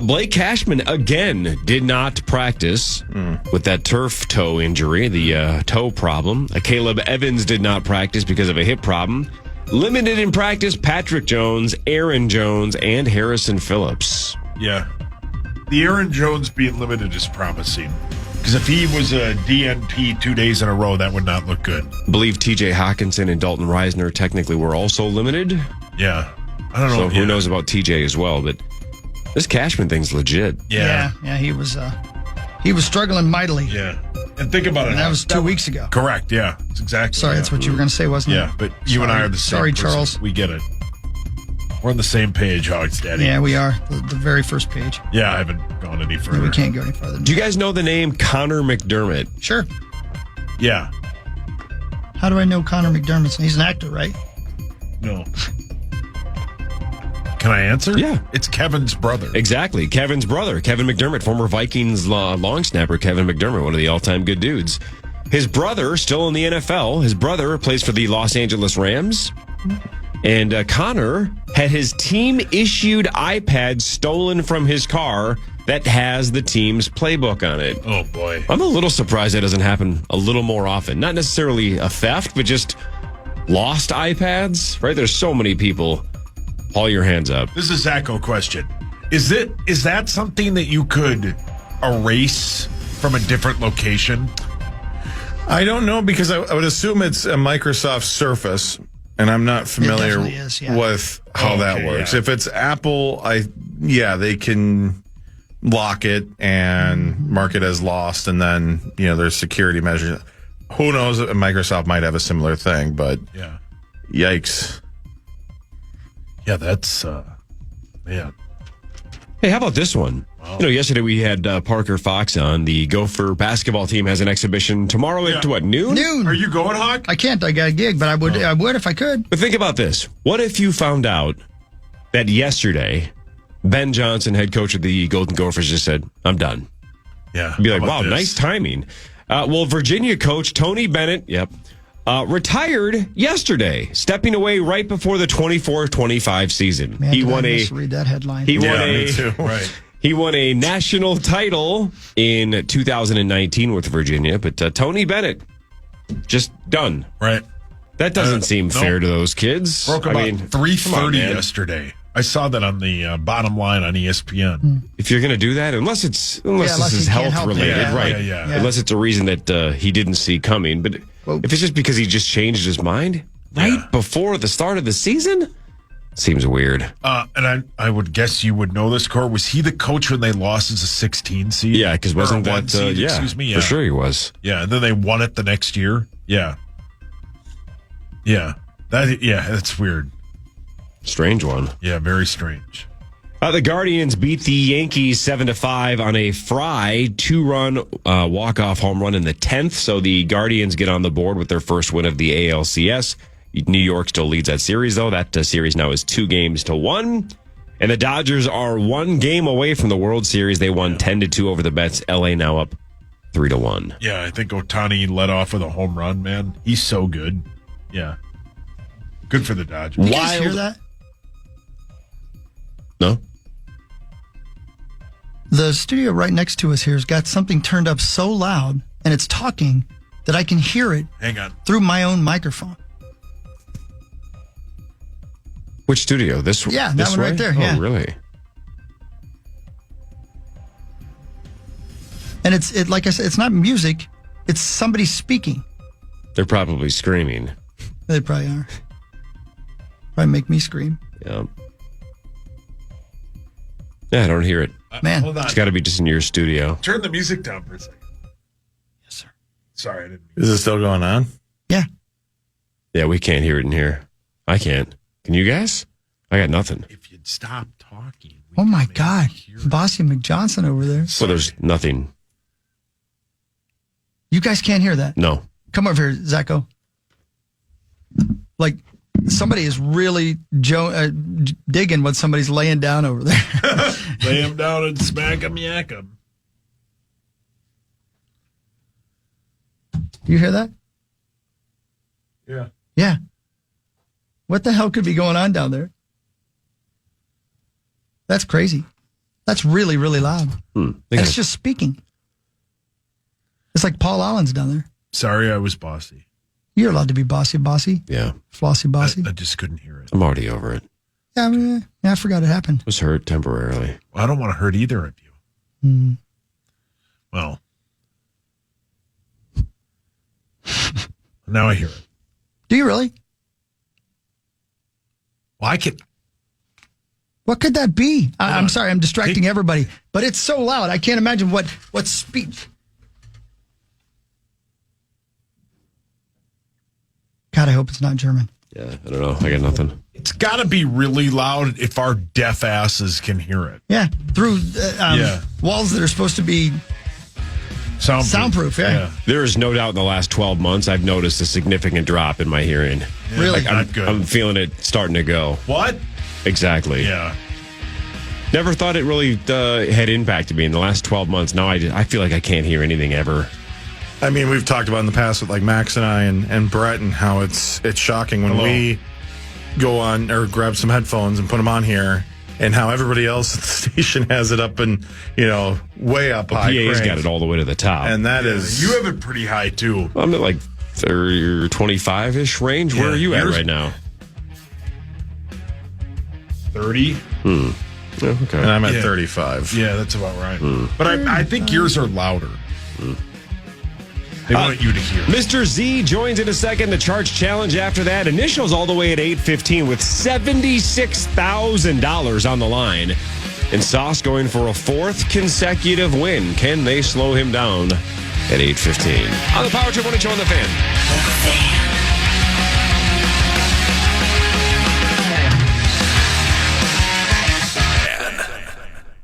Blake Cashman again did not practice with that turf toe injury, the toe problem. Caleb Evans did not practice because of a hip problem. Limited in practice, Patrick Jones, Aaron Jones, and Harrison Phillips. Yeah. The Aaron Jones being limited is promising. Because if he was a DNP 2 days in a row, that would not look good. I believe TJ Hawkinson and Dalton Reisner technically were also limited. Yeah. I don't know. So who knows about TJ as well? But this Cashman thing's legit. Yeah, he was struggling mightily. Yeah. And think about it. And that was 2 weeks ago. Correct. Yeah. It's exactly. Sorry, that's what you were going to say, wasn't it? Yeah, but you and I are the same. Sorry, person. Charles. We get it. We're on the same page, Hogs Daddy. Yeah, we are. The very first page. Yeah, I haven't gone any further. We can't go any further. Do you guys know the name Connor McDermott? Sure. Yeah. How do I know Connor McDermott? He's an actor, right? No. Can I answer? Yeah. It's Kevin's brother. Exactly. Kevin's brother, Kevin McDermott, former Vikings long snapper, Kevin McDermott, one of the all-time good dudes. His brother, still in the NFL, his brother plays for the Los Angeles Rams. And Connor had his team-issued iPad stolen from his car that has the team's playbook on it. Oh, boy. I'm a little surprised that doesn't happen a little more often. Not necessarily a theft, but just lost iPads, right? There's so many people. Haul your hands up. This is a Zacho question. Is that something that you could erase from a different location? I don't know, because I would assume it's a Microsoft Surface, and I'm not familiar with how that works. Yeah. If it's Apple, they can lock it and mark it as lost, and then there's security measures. Who knows? Microsoft might have a similar thing, but yeah, yikes. Yeah, that's man. Hey, how about this one? Wow. Yesterday we had Parker Fox on. The Gopher basketball team has an exhibition tomorrow at what, noon? Noon. Are you going, Hawk? I can't. I got a gig, but I would if I could. But think about this. What if you found out that yesterday Ben Johnson, head coach of the Golden Gophers, just said, "I'm done." Yeah. You'd be like, wow, nice timing. Well, Virginia coach Tony Bennett, retired yesterday, stepping away right before the 24-25 season. Man, read that headline. Me too. Right. He won a national title in 2019 with Virginia, but Tony Bennett just done. Right. That doesn't seem fair to those kids. Broke about 3:30 yesterday. I saw that on the bottom line on ESPN. If you're going to do that, unless this is health related, right? Yeah. Unless it's a reason that he didn't see coming. But if it's just because he just changed his mind right before the start of the season, seems weird. And I would guess you would know this, Cor. Was he the coach when they lost as a 16 seed? Yeah, because wasn't that seed, excuse me? Yeah. For sure he was. Yeah, and then they won it the next year. Yeah. Yeah. That's weird. Strange one. Yeah, very strange. The Guardians beat the Yankees 7-5 on a Fry 2-run walk-off home run in the 10th. So the Guardians get on the board with their first win of the ALCS. New York still leads that series, though. That series now is 2-1. And the Dodgers are 1 game away from the World Series. They won 10-2 over the Mets. LA now up 3-1. Yeah, I think Ohtani led off with a home run, man. He's so good. Yeah. Good for the Dodgers. You guys hear that? No? The studio right next to us here has got something turned up so loud, and it's talking, that I can hear it Hang on. through my own microphone. Which studio? This Yeah, that this one way? right there. Yeah. Oh, really? And it's like I said, it's not music, it's somebody speaking. They're probably screaming. They probably are. Probably make me scream. Yeah. Yeah, I don't hear it. Man. Hold on. It's got to be just in your studio. Turn the music down for a second. Yes, sir. Sorry, I didn't. Is it still going on? Yeah. Yeah, we can't hear it in here. I can't. Can you guys? I got nothing. If you'd stop talking. Oh my God. Bossy McJohnson over there. So there's nothing. You guys can't hear that? No. Come over here, Zacho. Like, somebody is really digging what somebody's laying down over there. Lay him down and smack him, yak him. Do you hear that? Yeah. Yeah. What the hell could be going on down there? That's crazy. That's really, really loud. That's just speaking. It's like Paul Allen's down there. Sorry, I was bossy. You're allowed to be bossy. Yeah. Flossy bossy. I just couldn't hear it. I'm already over it. Yeah, I forgot it happened. Was hurt temporarily. Well, I don't want to hurt either of you. Well, now I hear it. Do you really? Well, What could that be? I'm sorry, I'm distracting everybody, but it's so loud. I can't imagine what speech. God, I hope it's not German. Yeah, I don't know. I got nothing. It's got to be really loud if our deaf asses can hear it. Yeah, through walls that are supposed to be soundproof. Yeah. There is no doubt in the last 12 months, I've noticed a significant drop in my hearing. Yeah, really? Not good. I'm feeling it starting to go. What? Exactly. Yeah. Never thought it really had impacted me in the last 12 months. Now I feel like I can't hear anything ever. I mean, we've talked about in the past with like Max and I and Brett and how it's shocking when we go on or grab some headphones and put them on here and how everybody else at the station has it up and, way up high. PA's got it all the way to the top. And that is... You have it pretty high, too. I'm at like 30 or 25-ish range. Where are you at right now? 30. Oh, okay. And I'm at 35. Yeah, that's about right. But I think yours are louder. They want you to hear. Mr. Z joins in a second. The Charch challenge after that. Initials all the way at 8:15 with $76,000 on the line. And Sauce going for a fourth consecutive win. Can they slow him down at 8:15? On the Power Trip Morning Show on the Fan.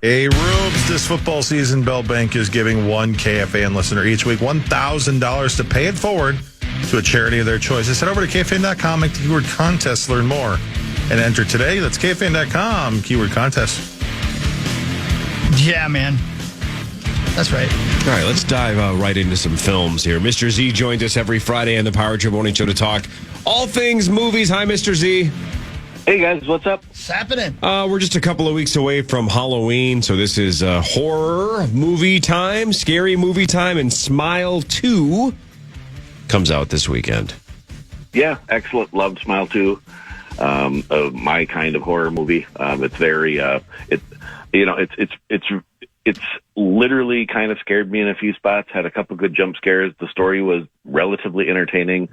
A Rubes this football season, Bell Bank is giving one KFAN listener each week $1,000 to pay it forward to a charity of their choice. Just head over to KFAN.com, make the keyword contest, learn more, and enter today. That's KFAN.com, keyword contest. Yeah, man. That's right. All right, let's dive right into some films here. Mr. Z joins us every Friday on the Power Trip Morning Show to talk all things movies. Hi, Mr. Z. Hey, guys, what's up? What's happening? We're just a couple of weeks away from Halloween, so this is horror movie time, scary movie time, and Smile 2 comes out this weekend. Yeah, excellent. Loved Smile 2. My kind of horror movie. It's very, it's literally kind of scared me in a few spots, had a couple good jump scares. The story was relatively entertaining.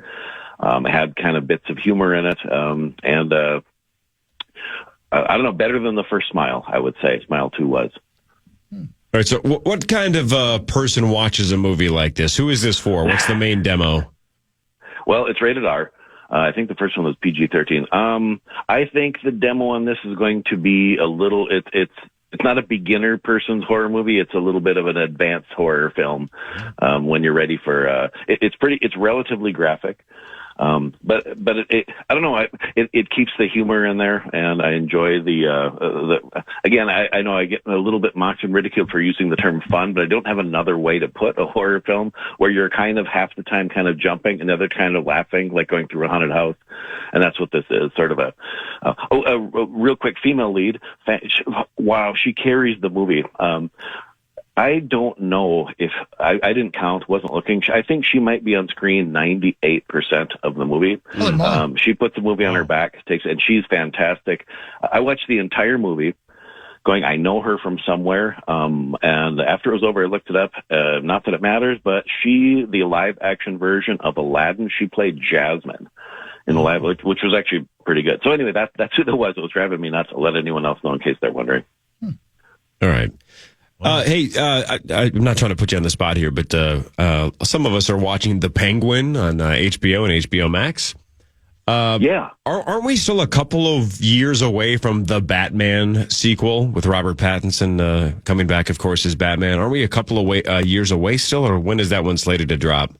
It had kind of bits of humor in it, and I don't know, better than the first Smile, I would say. Smile 2 was. All right, so what kind of person watches a movie like this? Who is this for? What's the main demo? Well, it's rated R. I think the first one was PG-13. I think the demo on this is going to be a little, it's not a beginner person's horror movie. It's a little bit of an advanced horror film when you're ready for, it's relatively graphic. But I don't know. It keeps the humor in there, and I enjoy again, I know I get a little bit mocked and ridiculed for using the term fun, but I don't have another way to put a horror film where you're kind of half the time kind of jumping and the other kind of laughing, like going through a haunted house. And that's what this is, sort of a real quick female lead. Wow, she carries the movie. I don't know if I didn't count, wasn't looking. I think she might be on screen 98% of the movie. She puts the movie on her back, and she's fantastic. I watched the entire movie going, I know her from somewhere. And after it was over, I looked it up. Not that it matters, but the live action version of Aladdin, she played Jasmine in the live, which was actually pretty good. So anyway, that's who that was. It was driving me nuts to let anyone else know in case they're wondering. All right. Hey, I'm not trying to put you on the spot here, but some of us are watching The Penguin on HBO and HBO Max. Yeah. Aren't we still a couple of years away from the Batman sequel with Robert Pattinson coming back, of course, as Batman? Aren't we a couple of years away still, or when is that one slated to drop?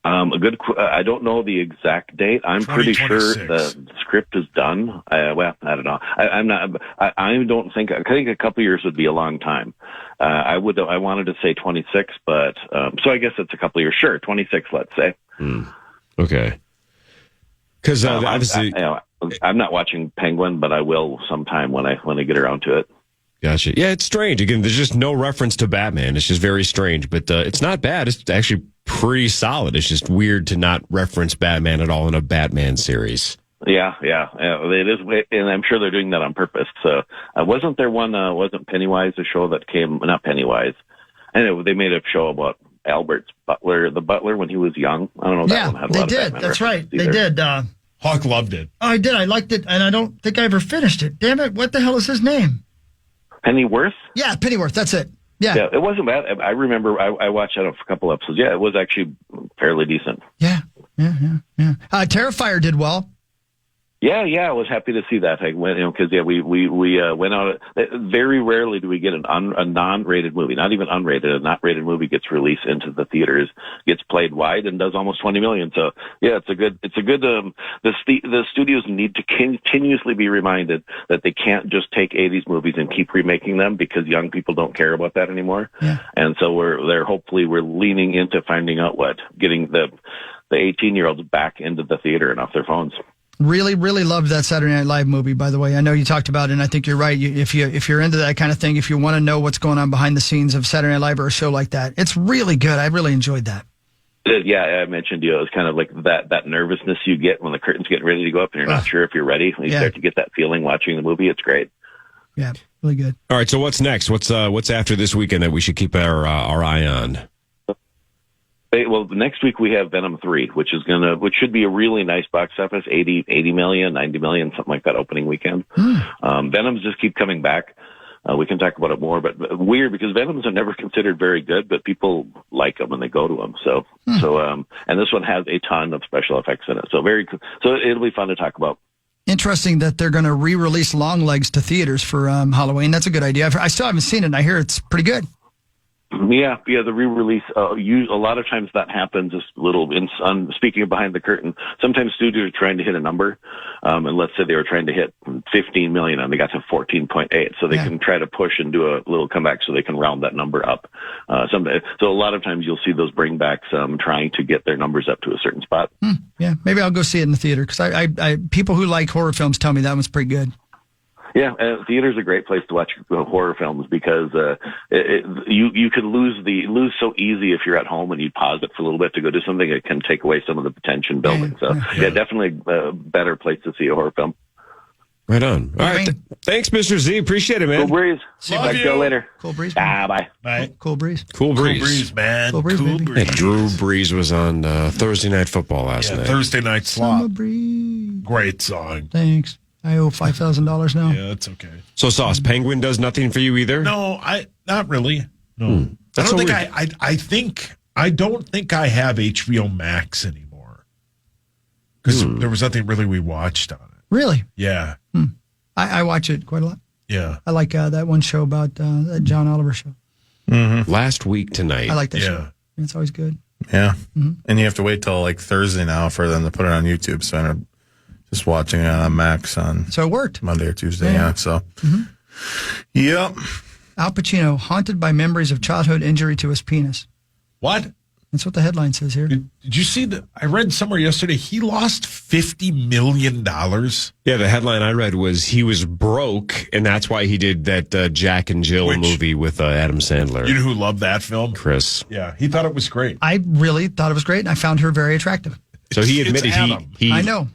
I don't know the exact date. I'm pretty sure the script is done. I don't know. I don't think. I think a couple years would be a long time. I wanted to say 26, but so I guess it's a couple years. Sure, 26. Let's say. Okay. Because obviously, I'm not watching Penguin, but I will sometime when I get around to it. Gotcha. Yeah, it's strange. Again, there's just no reference to Batman. It's just very strange, but it's not bad. It's actually pretty solid. It's just weird to not reference Batman at all in a Batman series. Yeah, it is, and I'm sure they're doing that on purpose. So, wasn't there one? Wasn't Pennywise a show that came? Not Pennywise. Anyway, they made a show about Albert's butler, the butler when he was young. I don't know. That one had a lot of Batman That's right. either. They did. Hawk loved it. Oh, I did. I liked it, and I don't think I ever finished it. Damn it. What the hell is his name? Pennyworth? Yeah, Pennyworth. That's it. Yeah. It wasn't bad. I remember I watched that a couple episodes. Yeah, it was actually fairly decent. Yeah. Terrifier did well. Yeah, I was happy to see that. I went, because we went out. Very rarely do we get a non-rated movie, not even unrated. A not rated movie gets released into the theaters, gets played wide, and does almost 20 million. So yeah, it's a good. The studios need to continuously be reminded that they can't just take 80s movies and keep remaking them, because young people don't care about that anymore. Yeah. And so we're leaning into finding out getting the 18-year-olds back into the theater and off their phones. Really, really loved that Saturday Night Live movie, by the way. I know you talked about it, and I think you're right. If you're into that kind of thing, if you want to know what's going on behind the scenes of Saturday Night Live or a show like that, it's really good. I really enjoyed that. Yeah, I mentioned it was kind of like that nervousness you get when the curtain's getting ready to go up and you're not sure if you're ready. When you start to get that feeling watching the movie, it's great. Yeah, really good. All right, so what's next? What's after this weekend that we should keep our eye on? Well, next week we have Venom 3, which should be a really nice box office, 80 million, 90 million, something like that opening weekend. Venoms just keep coming back. We can talk about it more, but weird because Venoms are never considered very good, but people like them and they go to them. So and this one has a ton of special effects in it. So it'll be fun to talk about. Interesting that they're going to re-release Longlegs to theaters for Halloween. That's a good idea. I still haven't seen it, and I hear it's pretty good. Yeah, the re-release. A lot of times that happens. Speaking of behind the curtain, sometimes studios are trying to hit a number, and let's say they were trying to hit 15 million and they got to 14.8, so they can try to push and do a little comeback so they can round that number up. So a lot of times you'll see those bringbacks trying to get their numbers up to a certain spot. Yeah, maybe I'll go see it in the theater because I people who like horror films tell me that one's pretty good. Yeah, theater's a great place to watch horror films because you can lose so easy if you're at home and you pause it for a little bit to go do something. It can take away some of the tension building. So definitely a better place to see a horror film. Right on. All right, thanks, Mr. Z. Appreciate it, man. Cool breeze. Love you later. Cool breeze. Bye. Cool breeze. Cool breeze. Cool breeze, man. Cool breeze, baby. breeze. Yeah, Drew Brees was on Thursday Night Football last night. Thursday Night Summer Slop. breeze. Great song. Thanks. I owe $5,000 now. Yeah, that's okay. So, Sauce, Penguin does nothing for you either? No, not really. No. That's I don't so think I don't think I have HBO Max anymore. Because there was nothing really we watched on it. Really? Yeah. I watch it quite a lot. Yeah. I like that one show about that John Oliver show. Last week tonight. I like that show. It's always good. Yeah. And you have to wait till like Thursday now for them to put it on YouTube. So I'm just watching it on Max on So it worked. Monday or Tuesday. Yeah. So, yep. Al Pacino, haunted by memories of childhood injury to his penis. What? That's what the headline says here. Did you see that? I read somewhere yesterday he lost $50 million. Yeah, the headline I read was he was broke, and that's why he did that Jack and Jill movie with Adam Sandler. You know who loved that film? Chris. Yeah, he thought it was great. I really thought it was great, and I found her very attractive. So he admitted he I know.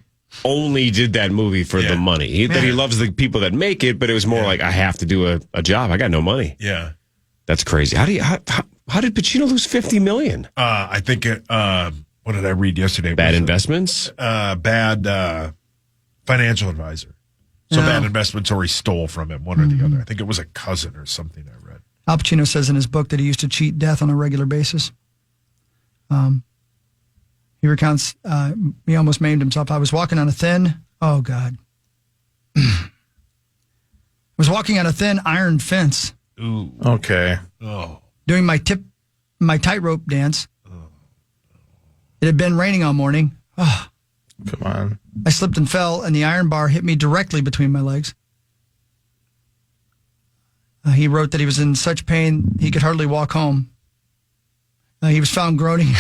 only did that movie for the money. That he loves the people that make it, but it was more like, I have to do a job. I got no money. Yeah. That's crazy. How did Pacino lose $50 million? I think what did I read yesterday? Bad investments? Bad financial advisor. So bad investments, or he stole from him, one or the other. I think it was a cousin or something I read. Al Pacino says in his book that he used to cheat death on a regular basis. He recounts he almost maimed himself. I was walking on a thin, oh God. I was walking on a thin iron fence. Ooh. Okay. Oh. Doing my tightrope dance. It had been raining all morning. Oh. Come on. I slipped and fell, and the iron bar hit me directly between my legs. He wrote that he was in such pain he could hardly walk home. He was found groaning.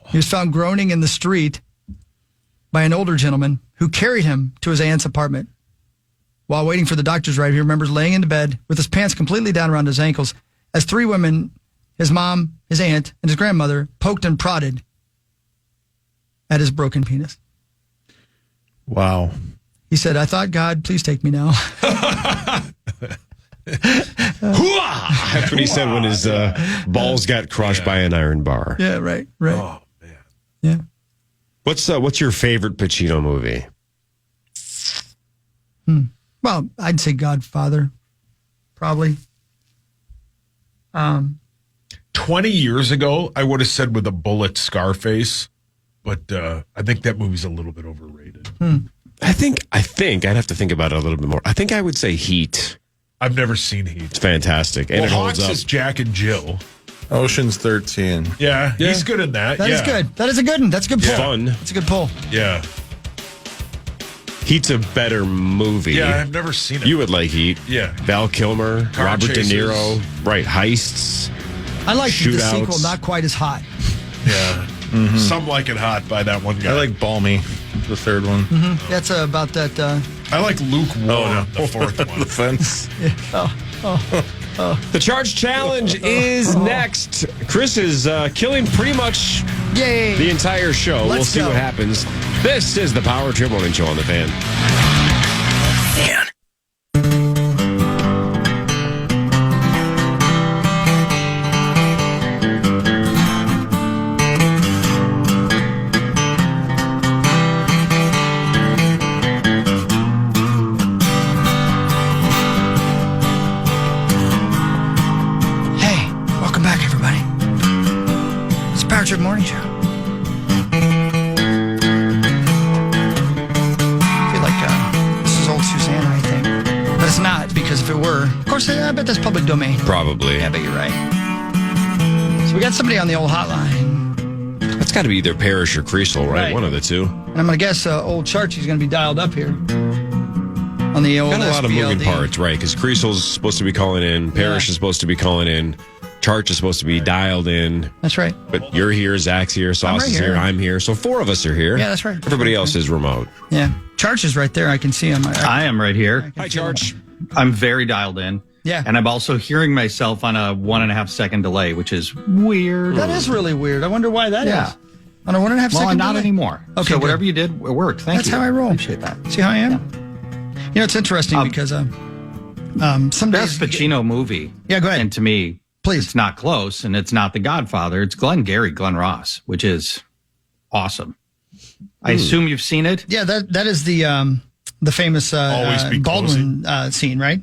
He was found groaning in the street by an older gentleman who carried him to his aunt's apartment. While waiting for the doctor's ride, he remembers laying in bed with his pants completely down around his ankles as three women, his mom, his aunt, and his grandmother, poked and prodded at his broken penis. Wow. He said, I thought, God, please take me now. That's what he said when his balls got crushed by an iron bar. Yeah, right. Oh, man. Yeah. What's your favorite Pacino movie? Well, I'd say Godfather, probably. 20 years ago, I would have said With a Bullet, Scarface, but I think that movie's a little bit overrated. I think I'd have to think about it a little bit more. I think I would say Heat. I've never seen Heat. It's fantastic, and well, it holds Hawks up. is Jack and Jill. Ocean's 13. Yeah, he's good in that. That is good. That is a good one. That's a good pull. Fun. That's a good pull. Yeah. Heat's a better movie. Yeah, I've never seen it. You would like Heat. Yeah. Val Kilmer, Car Robert chases. De Niro, right? Heists. I like the Shootouts. sequel, not quite as hot. Yeah. Some like it hot by that one guy. I like Balmy, the third one. That's about that. I like lukewarm, the fourth one. The fence. The Charch Challenge is next. Chris is killing pretty much Yay. the entire show. We'll Let's see go. what happens. This is the Power Trip Morning Show on the Fan. Hey, welcome back, everybody. It's the Power Trip Morning Show. I feel like this is old Susanna, I think. But it's not, because if it were, of course, I bet that's public domain. Probably. Yeah, I bet you're right. So we got somebody on the old hotline. That's got to be either Parrish or Creasel, right? Right. One of the two. And I'm going to guess old Charch is going to be dialed up here. On the old Got a lot of moving SPLD. parts, right? Because Creasel's supposed to be calling in, Parrish is supposed to be calling in, Charch is supposed to be dialed in. That's right. But you're here, Zach's here, Sauce right is here. here, I'm here. So 4 of us are here. Yeah, that's right. Everybody else is remote. Yeah. Charch is right there. I can see him. I am right here. Hi, Charch. I'm very dialed in. Yeah. And I'm also hearing myself on a 1.5 second delay, which is weird. That is really weird. I wonder why that is. Yeah. On a 1.5 second Well, I'm not delay? anymore. Okay, So good. whatever you did, it worked. Thank That's you. how I roll. Appreciate that. See how I am? You know, it's interesting because some Best days... Pacino movie. Yeah, go ahead. And to me, Please. it's not close, and it's not The Godfather. It's Glenn Ross, which is awesome. I assume you've seen it. Yeah, that is the famous Always be Baldwin scene, right?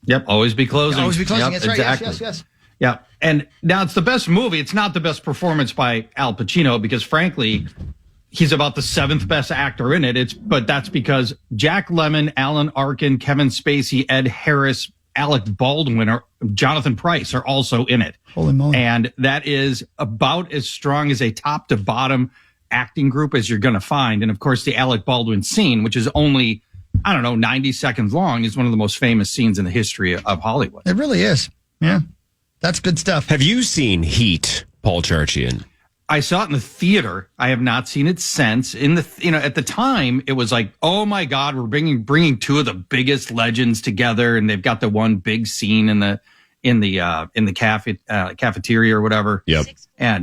Yep. Always be closing. Always be closing. Yep, That's right. exactly. Yes. Yeah. And now it's the best movie. It's not the best performance by Al Pacino because, frankly, he's about the 7th best actor in it. But that's because Jack Lemmon, Alan Arkin, Kevin Spacey, Ed Harris, Alec Baldwin, or Jonathan Pryce are also in it. Holy moly. And that is about as strong as a top to bottom acting group as you're going to find. And of course, the Alec Baldwin scene, which is only, 90 seconds long, is one of the most famous scenes in the history of Hollywood. It really is. Yeah. That's good stuff. Have you seen Heat, Paul Charchian? I saw it in the theater. I have not seen it since. At the time, it was like, oh my God, we're bringing 2 of the biggest legends together, and they've got the one big scene in the cafeteria or whatever. Yep.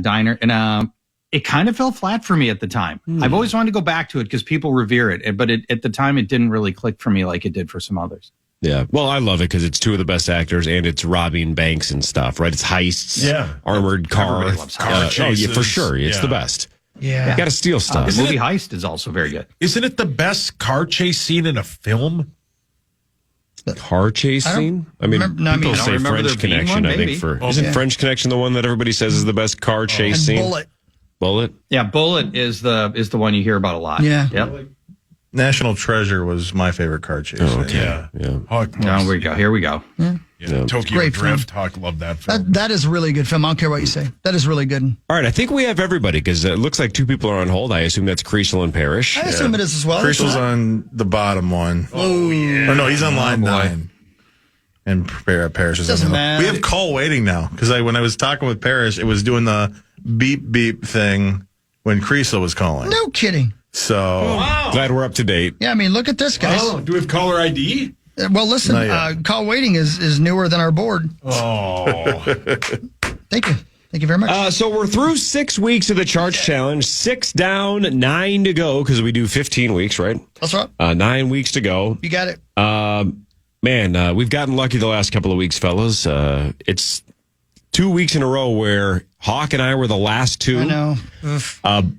Diner, and it kind of fell flat for me at the time. I've always wanted to go back to it because people revere it, but at the time, it didn't really click for me like it did for some others. Yeah. Well, I love it because it's 2 of the best actors and it's robbing banks and stuff, right? It's heists. Yeah. Armored car. Everybody loves car Oh, yeah, chases. for sure. It's Yeah. the best. Yeah. You got to steal stuff. The movie Heist is also very good. Isn't it the best car chase scene in a film? Car chase I don't scene? I mean, remember- no, I people mean, I say don't remember French there being Connection, one, I think, maybe. for. Oh, Isn't yeah. French Connection the one that everybody says is the best car chase And scene? Bullet. Bullet? Yeah, Bullet is the one you hear about a lot. Yeah. Yep. National Treasure was my favorite car chase. Oh, okay. Yeah. Yeah. Now we go. Here we go. Yeah. Tokyo Great Drift. Hawk loved that film. That is a really good film. I don't care what you say. That is really good. All right. I think we have everybody because it looks like 2 people are on hold. I assume that's Creasel and Parrish. I assume it is as well. Creasel's on the bottom one. Oh, yeah. Or no, he's on line boy. 9. And Parrish is Doesn't on the matter. We have call waiting now because when I was talking with Parrish, it was doing the beep beep thing when Creasel was calling. No kidding. So Glad we're up to date. Yeah, I mean, look at this, guys. Oh, do we have caller ID? Well, listen, Not yet. call waiting is newer than our board. Oh. Thank you. Thank you very much. So we're through 6 weeks of the Charch Challenge. 6 down, 9 to go because we do 15 weeks, right? That's right. 9 weeks to go. You got it. Man, we've gotten lucky the last couple of weeks, fellas. It's 2 weeks in a row where Hawk and I were the last two. I know.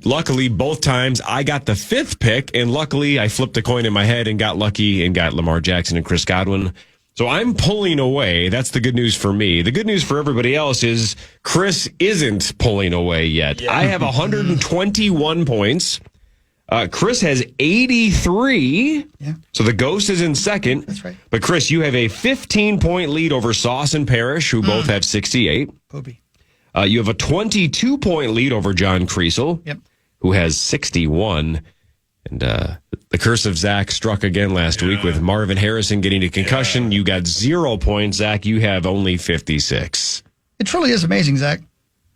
Luckily, both times I got the 5th pick, and luckily I flipped a coin in my head and got lucky and got Lamar Jackson and Chris Godwin. So I'm pulling away. That's the good news for me. The good news for everybody else is Chris isn't pulling away yet. Yeah. I have 121 points. Chris has 83. Yeah. So the Ghost is in second. That's right. But Chris, you have a 15-point lead over Sauce and Parrish, who both have 68. Poopy. You have a 22-point lead over John Creasel, who has 61. And the curse of Zach struck again last week with Marvin Harrison getting a concussion. You got 0 points, Zach. You have only 56. It truly is amazing, Zach.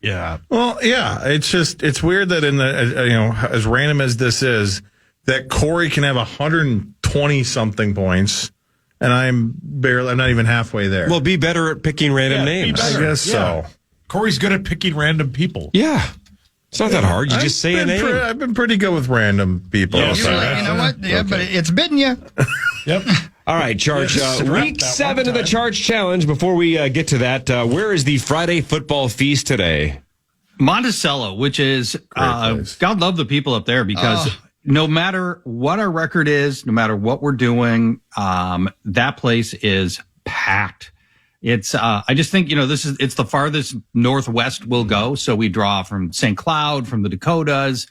Yeah. Well, yeah. It's weird that in the, as random as this is, that Corey can have 120 something points, and I'm not even halfway there. Well, be better at picking random names. I guess so. Corey's good at picking random people. Yeah. It's not that hard. You just say a name. I've been pretty good with random people. You know what? Yeah, but it's bitten you. Yep. All right, Charch. Week 7 of the Charch Challenge. Before we get to that, where is the Friday football feast today? Monticello, which is, God love the people up there because no matter what our record is, no matter what we're doing, that place is packed. It's, I just think, it's the farthest northwest we'll go. So we draw from St. Cloud, from the Dakotas.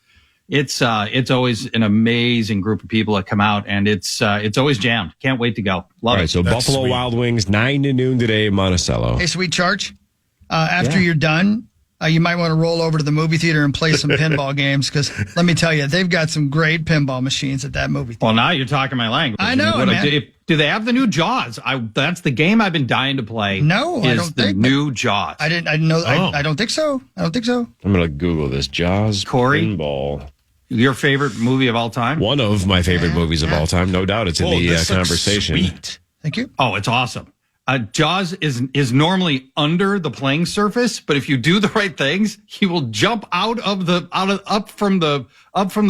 It's always an amazing group of people that come out, and it's always jammed. Can't wait to go. Love it. So that's Buffalo sweet. Wild Wings, 9 to noon today, Monticello. Hey, sweet Charch. After you're done, you might want to roll over to the movie theater and play some pinball games, because let me tell you, they've got some great pinball machines at that movie theater. Well, now you're talking my language. I know, man. Do they have the new Jaws? That's the game I've been dying to play. No, I don't think new Jaws. I didn't know. I don't think so. I'm going to Google this. Jaws Corey? Pinball. Your favorite movie of all time? One of my favorite movies of all time, no doubt. It's in the conversation. Sweet. Thank you. Oh, it's awesome. Jaws is normally under the playing surface, but if you do the right things, he will jump up from the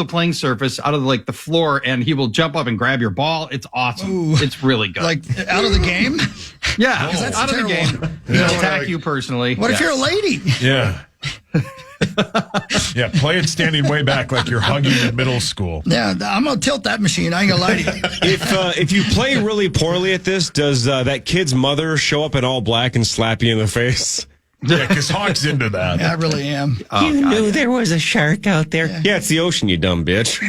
playing surface, out of the floor, and he will jump up and grab your ball. It's awesome. Ooh. It's really good. Like out of the game? Yeah, out of the game. He'll attack you personally. What if you're a lady? Yeah. Yeah, play it standing way back like you're hugging in middle school. Yeah, I'm going to tilt that machine. I ain't going to lie to you. If you play really poorly at this, does that kid's mother show up in all black and slap you in the face? Yeah, because Hawk's into that. Yeah, I really am. You knew there was a shark out there. Yeah, it's the ocean, you dumb bitch. Wow.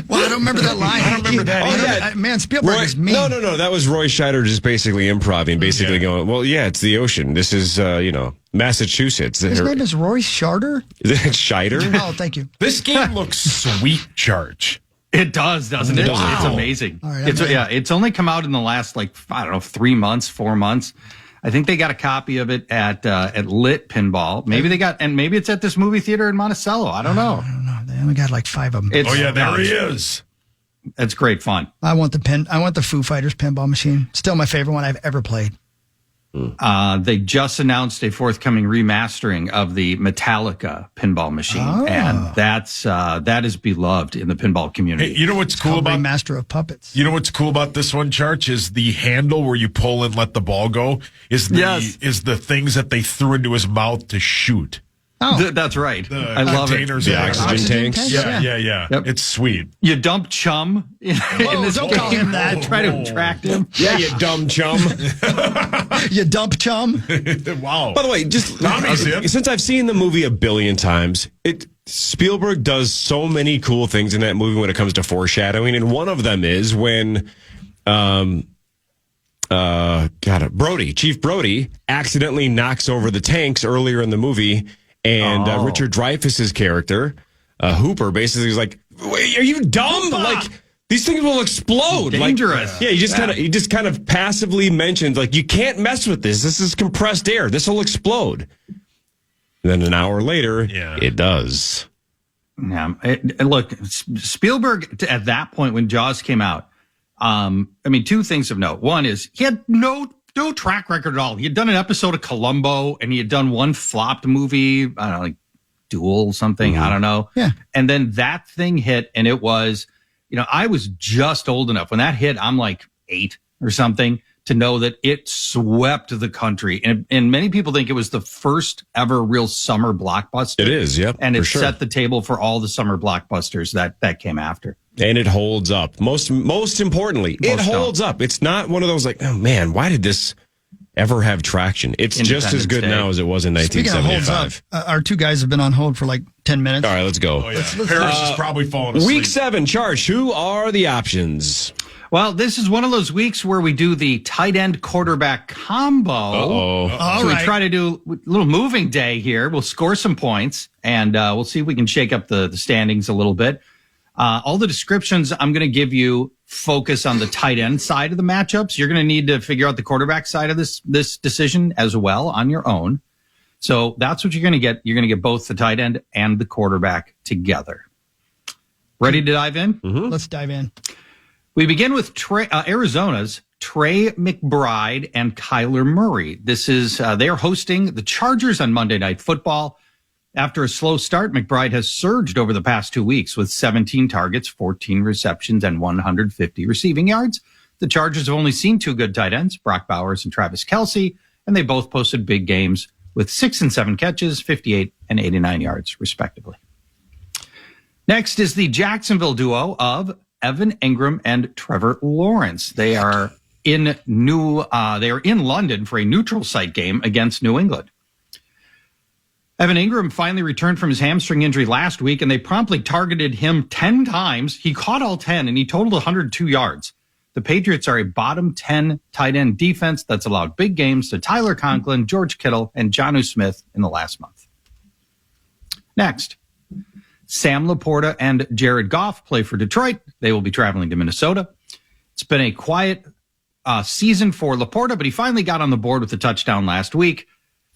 Well, I don't remember that line. I don't remember that. Man, Spielberg is mean. No. That was Roy Scheider just basically improvising, going, well, yeah, it's the ocean. This is, Massachusetts. His name is Roy Scheider? Is it Scheider? Oh, thank you. This game looks sweet, Charch. It does, doesn't it? Wow. It's amazing. All right, it's only come out in the last 3 months, 4 months. I think they got a copy of it at Lit Pinball. Maybe maybe it's at this movie theater in Monticello. I don't know. They only got 5 of them. There he is. It's great fun. I want the Foo Fighters pinball machine. Still my favorite one I've ever played. They just announced a forthcoming remastering of the Metallica pinball machine, and that is beloved in the pinball community. Hey, you know what's cool about Master of Puppets? You know what's cool about this one, Charch, is the handle where you pull and let the ball go is the things that they threw into his mouth to shoot. Oh, that's right. I love it. The oxygen tanks. Yeah. Yep. It's sweet. You dump chum in this don't game. call him that. Try to attract him. Yeah, you dumb chum. You dump chum. Wow. By the way, since I've seen the movie a billion times, Spielberg does so many cool things in that movie when it comes to foreshadowing, and one of them is when Chief Brody accidentally knocks over the tanks earlier in the movie, and Richard Dreyfuss's character, Hooper, basically is like, "Wait, are you dumb? Like, these things will explode. Dangerous." He just kind of passively mentions, like, you can't mess with this. This is compressed air. This will explode. And then an hour later, it does. Yeah. Look, Spielberg at that point when Jaws came out, 2 things of note. One is he had no track record at all. He had done an episode of Columbo, and he had done one flopped movie, I don't know, like Duel something, I don't know. Yeah. And then that thing hit, and it was, I was just old enough. When that hit, I'm like 8 or something, to know that it swept the country. And many people think it was the first ever real summer blockbuster. It is, yep. And it for sure. set the table for all the summer blockbusters that came after. And it holds up. Most importantly, it holds up. It's not one of those like, oh man, why did this ever have traction? It's just as good now as it was in Speaking of holds 1975. up, our two guys have been on hold for like 10 minutes. All right, let's go. Oh, yeah. Paris is probably falling asleep. Week 7, Charch. Who are the options? Well, this is one of those weeks where we do the tight end quarterback combo. Uh-oh. So we try to do a little moving day here. We'll score some points, and we'll see if we can shake up the standings a little bit. All the descriptions I'm going to give you focus on the tight end side of the matchups. You're going to need to figure out the quarterback side of this decision as well on your own. So that's what you're going to get. You're going to get both the tight end and the quarterback together. Ready to dive in? Mm-hmm. Let's dive in. We begin with Arizona's Trey McBride and Kyler Murray. This is they are hosting the Chargers on Monday Night Football. After a slow start, McBride has surged over the past 2 weeks with 17 targets, 14 receptions, and 150 receiving yards. The Chargers have only seen 2 good tight ends, Brock Bowers and Travis Kelce, and they both posted big games with 6 and 7 catches, 58 and 89 yards, respectively. Next is the Jacksonville duo of Evan Ingram and Trevor Lawrence. They are in London for a neutral site game against New England. Evan Ingram finally returned from his hamstring injury last week, and they promptly targeted him 10 times. He caught all 10, and he totaled 102 yards. The Patriots are a bottom 10 tight end defense that's allowed big games to Tyler Conklin, George Kittle, and Jonnu Smith in the last month. Next, Sam Laporta and Jared Goff play for Detroit. They will be traveling to Minnesota. It's been a quiet season for Laporta, but he finally got on the board with a touchdown last week.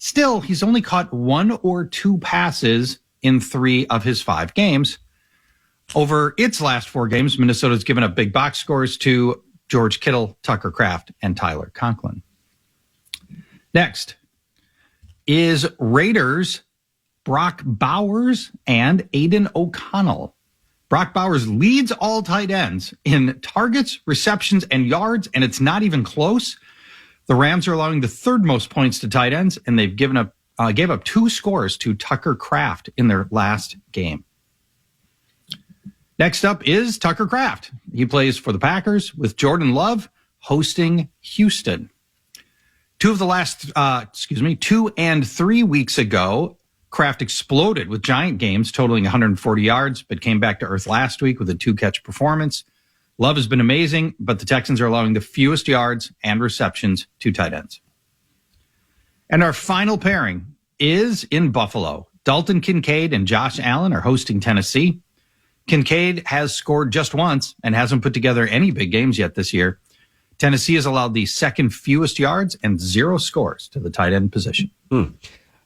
Still, he's only caught 1 or 2 passes in 3 of his 5 games. Over its last 4 games, Minnesota's given up big box scores to George Kittle, Tucker Kraft, and Tyler Conklin. Next is Raiders' Brock Bowers and Aiden O'Connell. Brock Bowers leads all tight ends in targets, receptions, and yards, and it's not even close. The Rams are allowing the 3rd most points to tight ends, and they've gave up 2 scores to Tucker Kraft in their last game. Next up is Tucker Kraft. He plays for the Packers with Jordan Love hosting Houston. 2 and 3 weeks ago, Kraft exploded with giant games totaling 140 yards, but came back to earth last week with a 2-catch performance. Love has been amazing, but the Texans are allowing the fewest yards and receptions to tight ends. And our final pairing is in Buffalo. Dalton Kincaid and Josh Allen are hosting Tennessee. Kincaid has scored just once and hasn't put together any big games yet this year. Tennessee has allowed the 2nd fewest yards and 0 scores to the tight end position.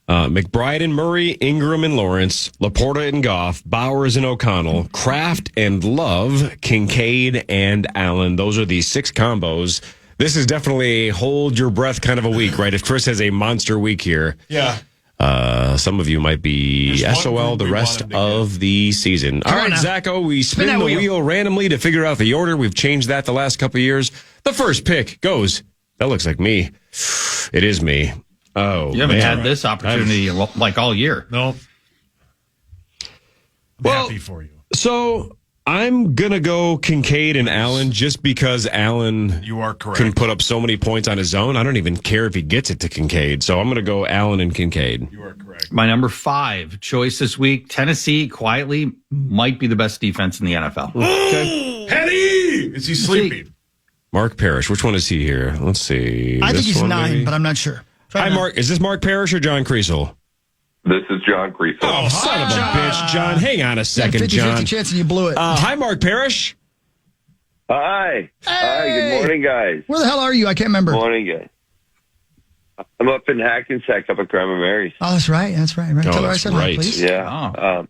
McBride and Murray, Ingram and Lawrence, Laporta and Goff, Bowers and O'Connell, Kraft and Love, Kincaid and Allen. Those are the 6 combos. This is definitely a hold your breath kind of a week, right? If Chris has a monster week here, Yeah. some of you might be SOL the rest of the season. All right, Zacho, we spin the wheel randomly to figure out the order. We've changed that the last couple of years. The first pick goes, that looks like me. It is me. Oh, you haven't had this opportunity like all year. No. I'm happy for you. So I'm going to go Kincaid and Allen just because Allen You are correct. can put up so many points on his own. I don't even care if he gets it to Kincaid. So I'm going to go Allen and Kincaid. You are correct. My number 5 choice this week, Tennessee quietly might be the best defense in the NFL. Okay. Henny! Is he sleeping? Mark Parrish. Which one is he here? Let's see. I think This he's one, 9, maybe? but I'm not sure. Hi, Mark. Is this Mark Parrish or John Creasel? This is John Creasel. Oh, son of a bitch, John. Hang on a second, 50-50 John. chance and you blew it. Hi, Mark Parrish. Hi. Hi, good morning, guys. Where the hell are you? I can't remember. Good morning, guys. I'm up in Hackensack, up at Grandma Mary's. Oh, that's right. That's right. Tell her I said hi, please. Yeah.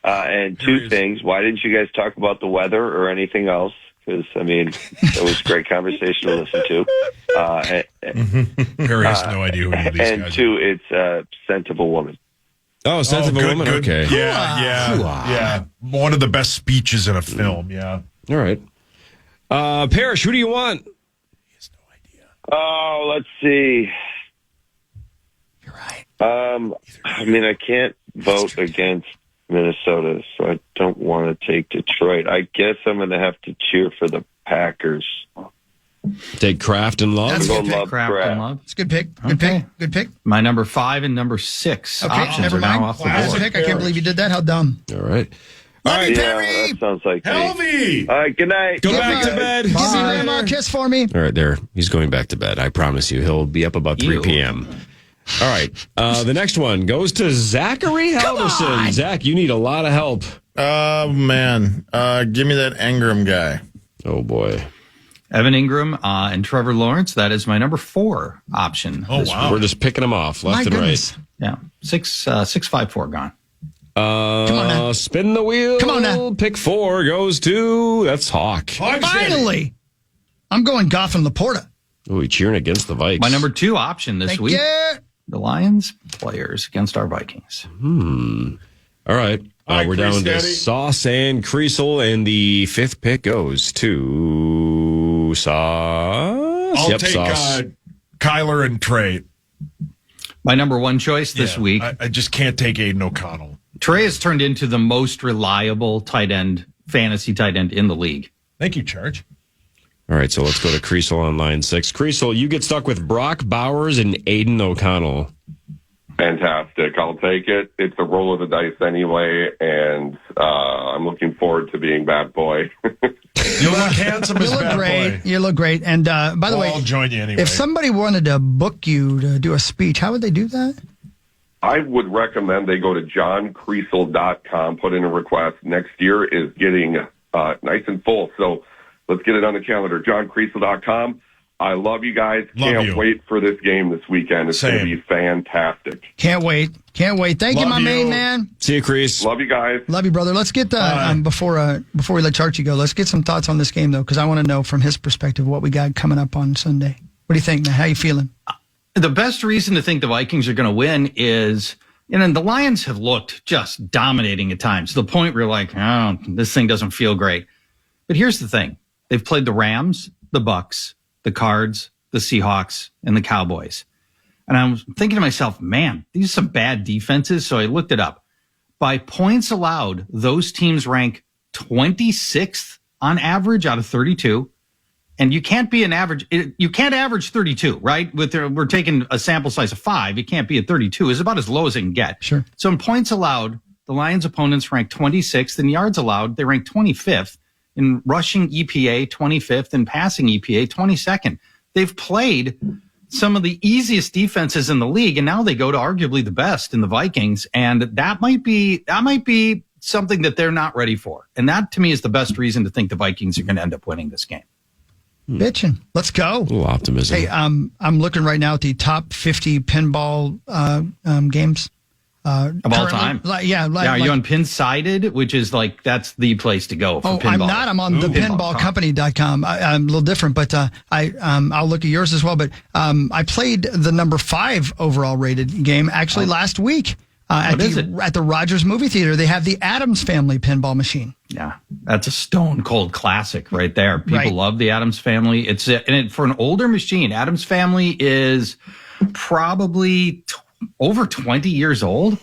And 2 things. Why didn't you guys talk about the weather or anything else? Because, I mean, it was a great conversation to listen to. Harry has no idea who any of these and guys 2, it's Scent of a Woman. Oh, Scent of a Woman? Good. Okay. Yeah. One of the best speeches in a film, yeah. All right. Parrish, who do you want? He has no idea. Oh, let's see. You're right. I mean, I can't vote against Minnesota, so I don't want to take Detroit. I guess I'm going to have to cheer for the Packers. Take Kraft and Love. That's a good pick. Kraft and Love. It's a good pick. Good pick. Good pick. My number 5 and number 6 Okay, options never are now mind. off the That's a board. pick. I can't believe you did that. How dumb. All right. Love you, Perry. Yeah, that sounds like me. Helvy! All right, good night. Go back to bed. Give me Grandma a kiss for me. All right, there. He's going back to bed. I promise you. He'll be up about 3 p.m. All right. The next one goes to Zachary Halverson. Zach, you need a lot of help. Oh, man. Give me that Ingram guy. Oh, boy. Evan Ingram and Trevor Lawrence. That is my number 4 option. Oh, this wow. week. We're just picking them off left and right. Yeah. 654 gone. Come on now. Spin the wheel. Come on now. Pick 4 goes to, that's Hawk. Finally. I'm going Goff and Laporta. Oh, he's cheering against the Vikes. My number 2 option this Thank week. you. The Lions players against our Vikings. All right. Hi, We're Chris down to Daddy. Sauce and Creasel, and the 5th pick goes to Sauce. I'll Yep, take Sauce. Kyler and Trey. My number 1 choice this Yeah, week. I just can't take Aiden O'Connell. Trey has turned into the most reliable fantasy tight end in the league. Thank you, Charch. All right, so let's go to Creasel on line 6. Creasel, you get stuck with Brock Bowers and Aiden O'Connell. Fantastic. I'll take it. It's a roll of the dice anyway, and I'm looking forward to being bad boy. You look handsome You as look bad great. boy. You look great. And by the way, I'll join you anyway. if somebody wanted to book you to do a speech, how would they do that? I would recommend they go to johncreasel.com, put in a request. Next year is getting nice and full, so let's get it on the calendar. johncreasel.com. I love you guys. Can't wait for this game this weekend. It's going to be fantastic. Can't wait. Can't wait. Thank you, Love my you. main man. See you, Crease. Love you guys. Love you, brother. Let's get before we let Charchie go, let's get some thoughts on this game, though, because I want to know from his perspective what we got coming up on Sunday. What do you think, man? How you feeling? The best reason to think the Vikings are going to win is, the Lions have looked just dominating at times, to the point where you're like, oh, this thing doesn't feel great. But here's the thing. They've played the Rams, the Bucks, the Cards, the Seahawks, and the Cowboys. And I was thinking to myself, man, these are some bad defenses. So I looked it up. By points allowed, those teams rank 26th on average out of 32. And you can't be you can't average 32, right? We're taking a sample size of 5. It can't be at 32. It's about as low as it can get. Sure. So in points allowed, the Lions' opponents rank 26th. In yards allowed, they rank 25th. In rushing EPA, 25th. In passing EPA, 22nd. They've played some of the easiest defenses in the league, and now they go to arguably the best in the Vikings. And that might be something that they're not ready for. And that, to me, is the best reason to think the Vikings are going to end up winning this game. Bitchin'. Let's go. A little optimism. Hey, I'm looking right now at the top 50 pinball games. Of all time. Are you on Pinsided, which is that's the place to go for pinball? I'm not. I'm on thepinballcompany.com. I'm a little different, but I'll look at yours as well. But I played the number 5 overall rated game actually last week at the Rogers Movie Theater. They have the Addams Family pinball machine. Yeah, that's a stone cold classic right there. People love the Addams Family. For an older machine, Addams Family is probably over 20 years old.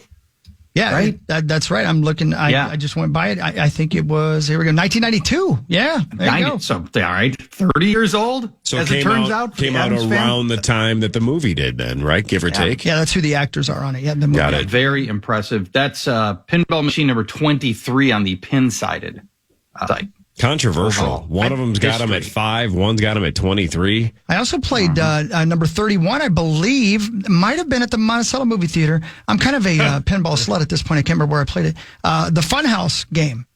Yeah, right. That's right. I'm looking. I just went by it. I think it was, here we go, 1992. Yeah, there you go. So, all right, 30 years old. So as it turns out, came out around the time that the movie did, then, right? Give or take. Yeah, that's who the actors are on it. Yeah, the movie. Got it. Very impressive. That's pinball machine number 23 on the Pinsided site. Controversial. One of them's got them at 5. One's got them at 23. I also played number 31, I believe. Might have been at the Monticello Movie Theater. I'm kind of a pinball slut at this point. I can't remember where I played it. The Funhouse game.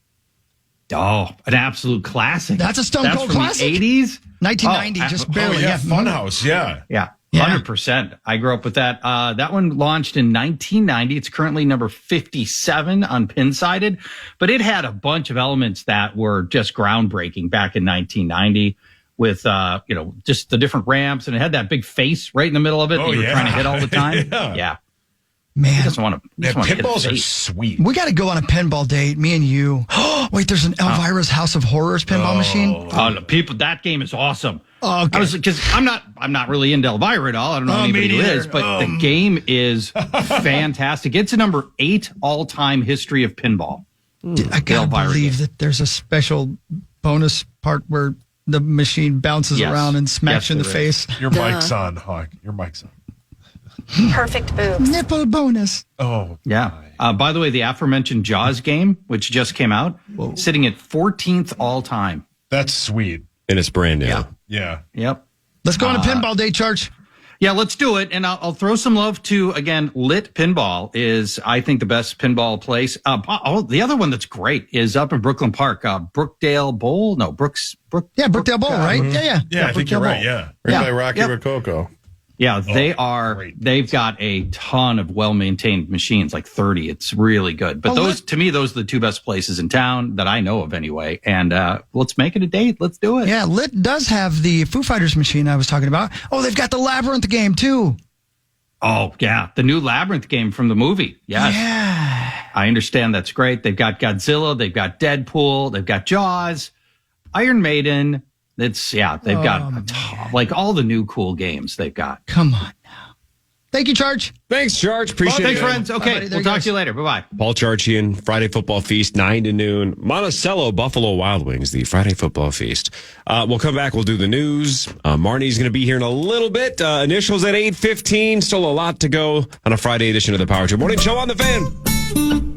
Oh, an absolute classic. That's a stone cold classic. The 80s? 1990, just barely. Yeah, Funhouse, yeah. Yeah. 100%. I grew up with that. That one launched in 1990. It's currently number 57 on Pinsided, but it had a bunch of elements that were just groundbreaking back in 1990 with, just the different ramps, and it had that big face right in the middle of it that you were trying to hit all the time. Yeah. Man. You just want to pinballs are sweet. We got to go on a pinball date, me and you. Wait, there's an Elvira's House of Horrors pinball machine. Oh, people, that game is awesome. Oh, okay. Because I'm not really into Elvira at all. I don't know anybody who is, but the game is fantastic. It's a number 8 all-time history of pinball. I can't believe that there's a special bonus part where the machine bounces around and smacks you in the face. Your mic's on, Hawk. Your mic's on. Perfect boobs. Nipple bonus. Oh, yeah. By the way, the aforementioned Jaws game, which just came out, sitting at 14th all time. That's sweet. And it's brand new. Yeah. Yep. Let's go on a pinball day, Charch. Yeah, let's do it. And I'll throw some love to, again, Lit Pinball is, I think, the best pinball place. The other one that's great is up in Brooklyn Park, Brookdale Bowl. No, Brookdale Bowl, right? Yeah. Yeah, I think you're right. Yeah. Right by Rocky Rococo. Yeah, they've got a ton of well-maintained machines, like 30. It's really good. But to me, those are the 2 best places in town that I know of anyway. And let's make it a date. Let's do it. Yeah, Lit does have the Foo Fighters machine I was talking about. Oh, they've got the Labyrinth game, too. Oh, yeah. The new Labyrinth game from the movie. Yes. Yeah. I understand that's great. They've got Godzilla. They've got Deadpool. They've got Jaws, Iron Maiden. They've got like all the new cool games they've got. Come on now. Thank you, Charch. Thanks, Charch. Appreciate it. Thanks, friends. Okay, we'll talk to you later. Bye-bye. Paul Charchian, Friday Football Feast, 9 to noon. Monticello, Buffalo Wild Wings, the Friday Football Feast. We'll come back. We'll do the news. Marnie's going to be here in a little bit. Initials at 8:15. Still a lot to go on a Friday edition of the Power Trip Morning Show on the Fan.